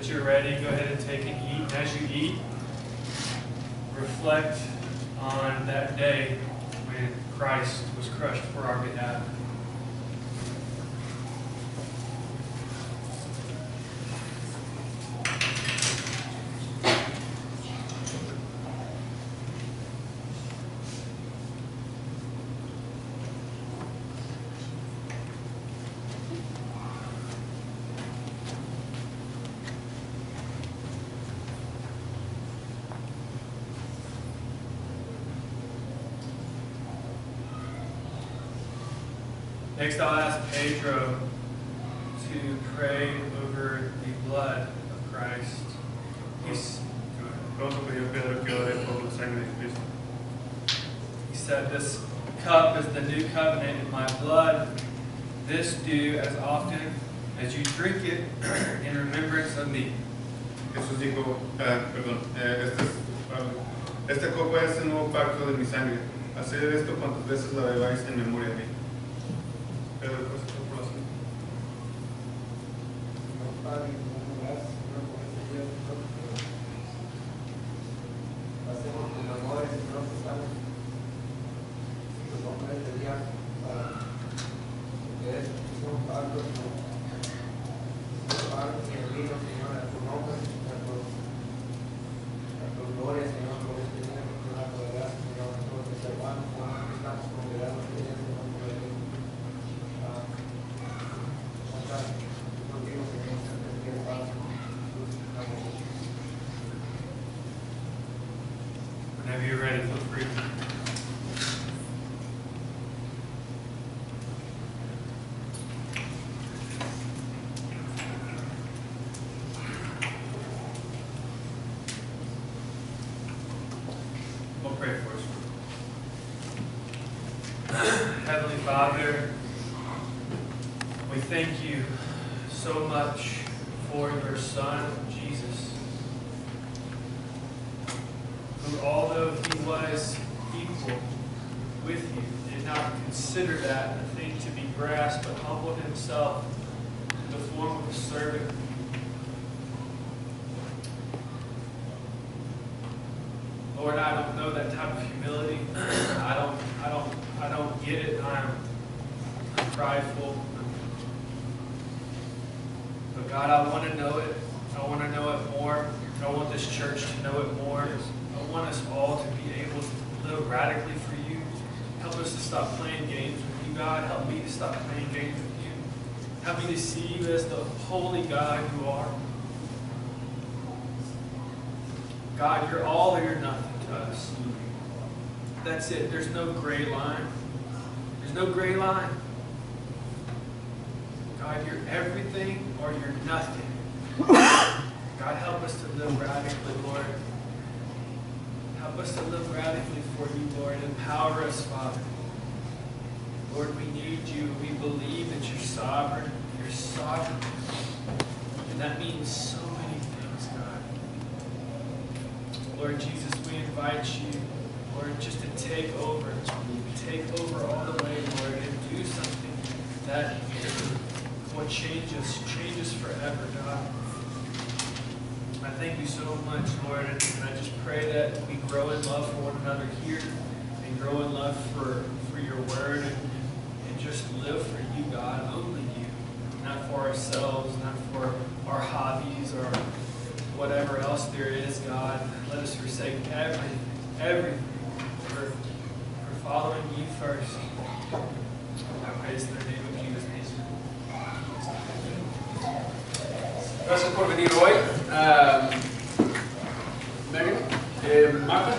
Speaker 5: that you're ready, go ahead and take and eat. And as you eat, reflect on that day when Christ was crushed for our behalf. Next, I'll ask Pedro to pray over the blood of Christ.
Speaker 6: Vamos a pedir a Pedro que ore por la sangre de Cristo.
Speaker 5: He said, "This cup is the new covenant in my blood. This do as often as you drink it in remembrance of me."
Speaker 6: Jesús dijo, esta copa es el nuevo pacto de mi sangre. Haced esto cuantas veces la bebáis en memoria de mí. Pedro, pues, por la sangre.
Speaker 7: Hacemos con amor y no estamos los hombres de día para que son pactos y el vino, Señor, a tu nombre, a tu gloria, Señor, por este día, por tu gracia, Señor, a todos los hermanos, que estamos congregados en este nombre de Dios. Contigo, Señor, que el Padre.
Speaker 5: Whenever you're ready, feel free. We'll pray for us. Heavenly Father, we thank you so much for your Son, Jesus, who, although he was equal with you, did not consider that a thing to be grasped, but humbled himself in the form of a servant. Lord, I don't know that type of humility. I don't get it. I'm prideful. But God, I want to know it. I want to know it more. I want this church to know it more. I want us all to be able to live radically for you. Help us to stop playing games with you, God. Help me to stop playing games with you. Help me to see you as the holy God you are. God, you're all or you're nothing to us. That's it. There's no gray line. There's no gray line. God, you're everything or you're nothing. God, help us to live radically, Lord. Help us to live radically for you, Lord. Empower us, Father. Lord, we need you. We believe that you're sovereign. You're sovereign. And that means so many things, God. Lord Jesus, we invite you, Lord, just to take over all the way, Lord, and do something that will change us forever, God. I thank you so much, Lord, and I just pray that we grow in love for one another here and grow in love for your word and just live for you, God, only you, not for ourselves, not for our hobbies or whatever else there is, God. Let us forsake everything for following you first. I praise in the name of Jesus.
Speaker 3: Gracias por venir hoy. Megan, Marta,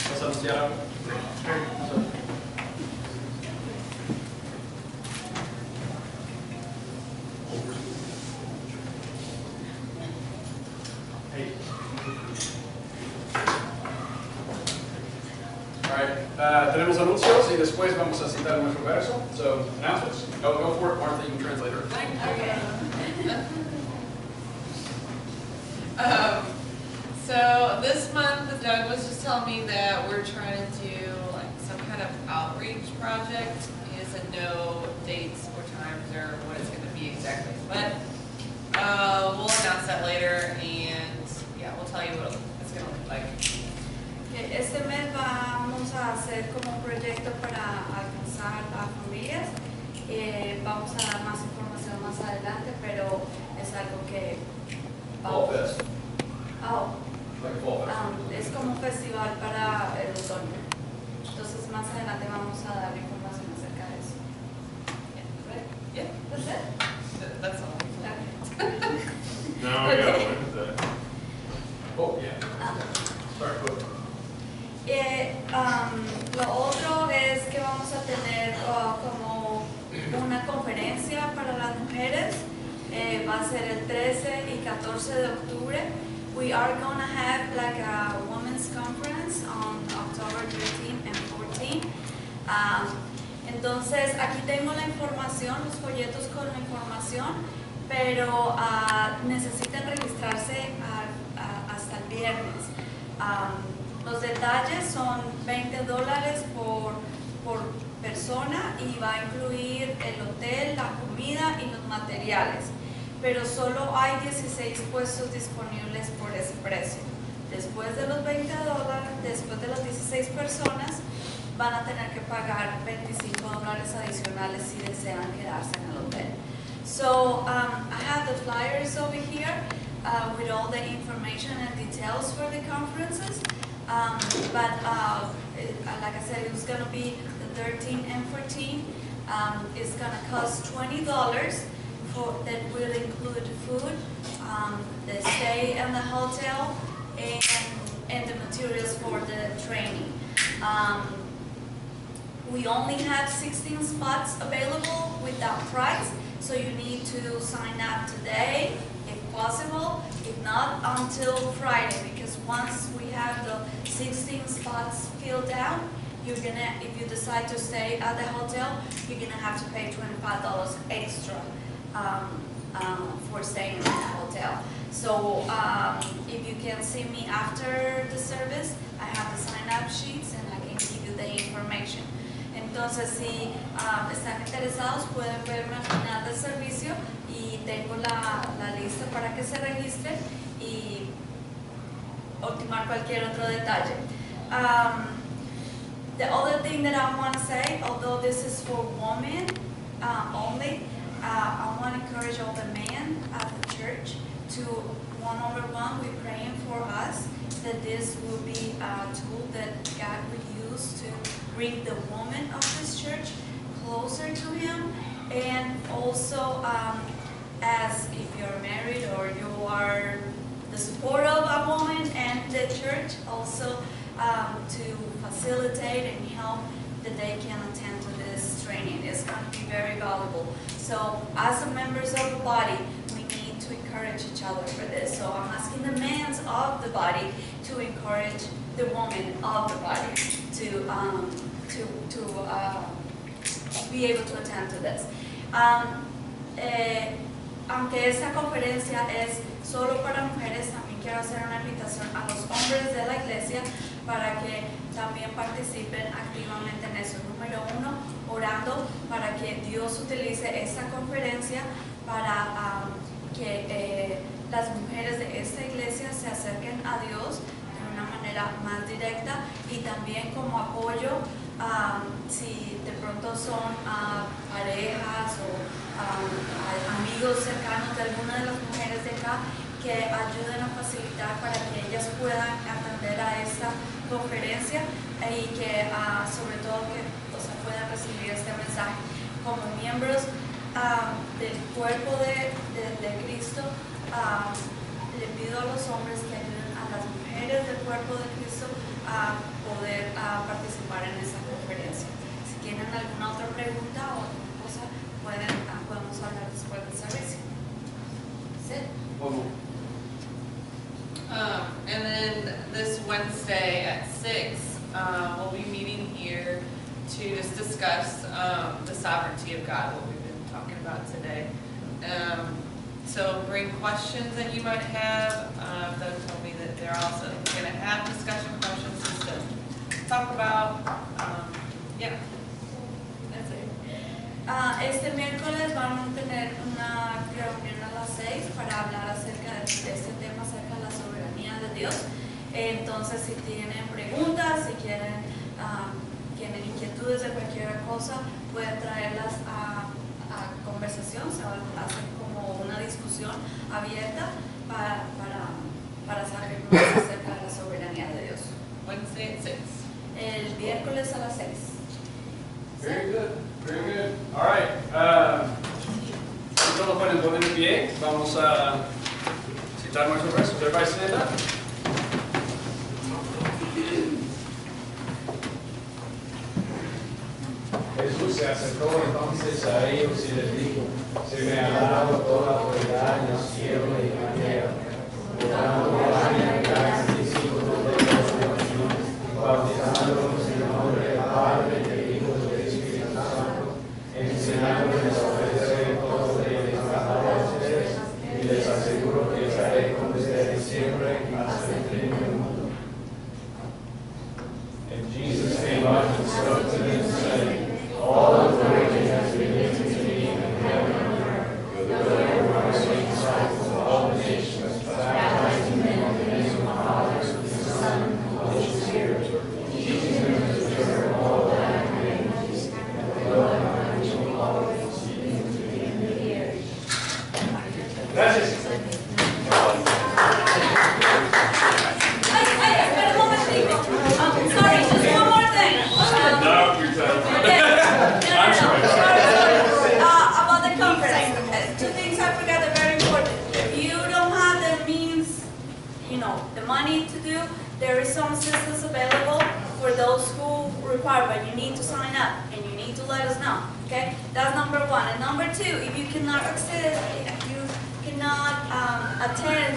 Speaker 3: ¿vas a anunciar algo? Hey. All right. Tenemos anuncios y después vamos a citar nuestro verso. So, announcements. Go for it, Martha. You can translate her.
Speaker 8: So this month, Doug was just telling me that we're trying to do like some kind of outreach project. He doesn't know dates or times or what it's going to be exactly, but We'll announce that later, and yeah, we'll tell you what it's gonna look like.
Speaker 9: Este mes vamos a hacer como un proyecto para alcanzar a familias. Vamos a dar más información más adelante, pero es algo que
Speaker 3: Fall Fest.
Speaker 9: Oh,
Speaker 3: Like a Fall Fest.
Speaker 9: es como un festival para el otoño. Entonces más adelante vamos a dar información acerca de eso.
Speaker 8: Yeah,
Speaker 9: That's it?
Speaker 8: that's all.
Speaker 9: Okay.
Speaker 6: No, we got Wednesday.
Speaker 3: Oh, yeah. Sorry, go ahead.
Speaker 9: Lo otro es que vamos a tener como una conferencia para las mujeres. Va a ser el 13 y 14 de octubre. We are going to have like a women's conference on October 13 and 14. Entonces aquí tengo la información, los folletos con la información, pero necesitan registrarse hasta el viernes. Los detalles son $20 por persona y va a incluir el hotel, la comida y los materiales. Pero solo hay 16 puestos disponibles por ese precio. Después de los $20, después de las 16 personas, van a tener que pagar $25 adicionales si desean quedarse en el hotel. So I have the flyers over here with all the information and details for the conferences. But like I said, it's going to be the 13 and 14. It's going to cost $20 that will include food, the stay in the hotel, and the materials for the training. We only have 16 spots available without price, so you need to sign up today if possible, if not until Friday, because once we have the 16 spots filled out, if you decide to stay at the hotel, you're gonna have to pay $25 extra for staying in the hotel. So if you can see me after the service, I have the sign-up sheets and I can give you the information. Entonces, si están interesados, pueden verme al final del servicio y tengo la lista para que se registren y ultimar cualquier otro detalle. The other thing that I want to say, although this is for women only, I want to encourage all the men at the church to one-on-one, we're praying for us that this will be a tool that God would use to bring the woman of this church closer to Him, and also as if you're married or you are the support of a woman and the church, also to facilitate and help that they can attend to this training. It's going to be very valuable. So as members of the body, we need to encourage each other for this. So I'm asking the men of the body to encourage the women of the body to be able to attend to this. Aunque esta conferencia es solo para mujeres, también quiero hacer una invitación a los hombres de la iglesia para que también participen activamente en eso. Número uno, orando para que Dios utilice esta conferencia para que las mujeres de esta iglesia se acerquen a Dios de una manera más directa, y también como apoyo si de pronto son parejas o amigos cercanos de alguna de las mujeres de acá, que ayuden a facilitar para que ellas puedan atender a esta conferencia y que sobre todo que puedan recibir este mensaje. Como miembros del cuerpo de Cristo, le pido a los hombres que ayuden a las mujeres del cuerpo de Cristo a poder participar en esta conferencia. Si tienen alguna otra pregunta o alguna cosa, podemos hablar después del servicio. ¿Sí?
Speaker 8: And then this Wednesday at 6, we'll be meeting here to just discuss the sovereignty of God, what we've been talking about today. So bring questions that you might have. Doug told me that they're also going to have discussion questions just to talk about. Yeah.
Speaker 9: Este miércoles van a tener una reunión a las 6 para hablar acerca de este tema, acerca de la soberanía de Dios. Entonces, si tienen preguntas, si tienen inquietudes de cualquier cosa, pueden traerlas a conversación, se va a hacer como una discusión abierta para saber más acerca de la soberanía de Dios.
Speaker 8: Wednesday at 6.
Speaker 9: El miércoles a las 6.
Speaker 3: Very good, very good. All right. Si todos pueden poner en pie, vamos a citar nuestros versos. Everybody stand up.
Speaker 10: Jesús se acercó entonces a ellos y les dijo: se me ha dado toda autoridad en el cielo y en la tierra. Por tanto, vayan y hagan discípulos de todas las naciones, bautizándolos en el nombre del Padre, del Hijo y del Espíritu Santo, enseñándoles a obedecer todo lo que les mandaba a ustedes, y les aseguro que estaré con ustedes siempre hasta el fin del mundo. And Jesus came up and spoke to them, saying, all authority has been given to me in heaven and earth. Go therefore and make disciples of all the nations, baptizing them in the name of the Father, and the Son, and the Holy Spirit, teaching them to observe all that I have commanded you. And lo, I am with you always, even to the end of the age.
Speaker 3: Gracias.
Speaker 9: Espera un momentico. Sorry, just one more thing.
Speaker 3: No, you're done.
Speaker 9: I'm sorry. About the conference. Two things I forgot are very important. If you don't have the means, the money to do, there is some assistance available for those who require, but you need to sign up and you need to let us know. Okay? That's number one. And number two, if you cannot attend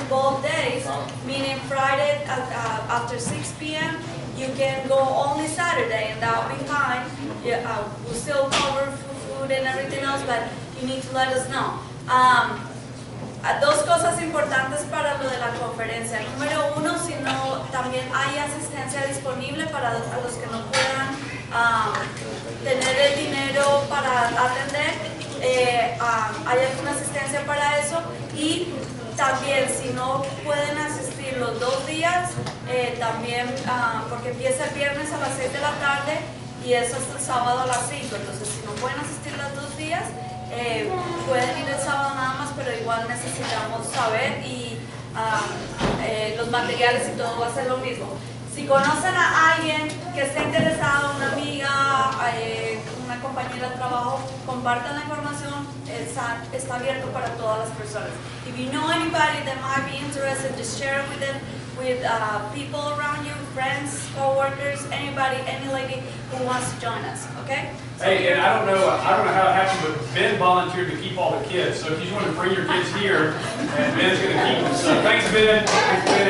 Speaker 9: both days, meaning Friday after 6 p.m., you can go only Saturday, and that will be fine. We'll still cover food and everything else, but you need to let us know. Dos cosas importantes para lo de la conferencia. Número uno, si no, también hay asistencia disponible para los que no puedan tener el dinero para atender. Hay alguna asistencia para eso. Y también, si no pueden asistir los 2 días, también, porque empieza el viernes a las 6 de la tarde y es hasta el sábado a las 5. Entonces, si no pueden asistir los 2 días, pueden ir el sábado nada más, pero igual necesitamos saber y los materiales y todo va a ser lo mismo. Si conocen a alguien que esté interesado, una amiga, una compañera de trabajo, compartan la información, está abierto para todas las personas. If you know anybody that might be interested, just share it with them, with people around you, friends, co-workers, anybody, any lady who wants to join us, okay?
Speaker 3: Hey, and I don't know how it happened, but Ben volunteered to keep all the kids. So if you just want to bring your kids here, and Ben's going to keep them. So thanks, Ben. Thanks, Ben.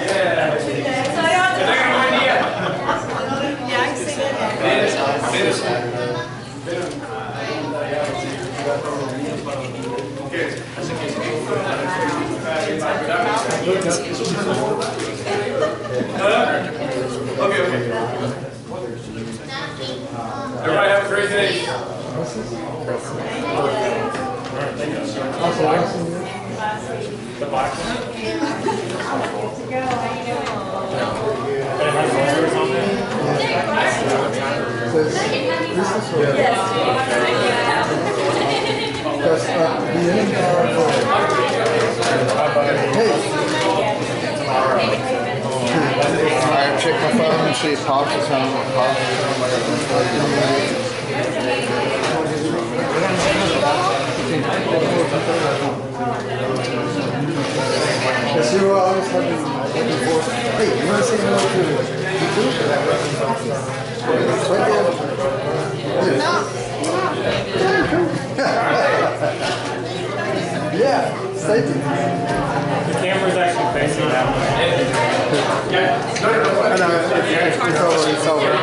Speaker 3: Yeah. They're going to win yet.
Speaker 8: Yeah, I can sing it.
Speaker 3: Okay. Everybody have a great day.
Speaker 5: The box.
Speaker 1: I check my phone and see if Pops is home. Let's see what I was looking for. Hey, you want to say hello to yeah, stay tuned.
Speaker 5: The camera's actually facing that way.
Speaker 3: Yeah.
Speaker 1: I know, it's over.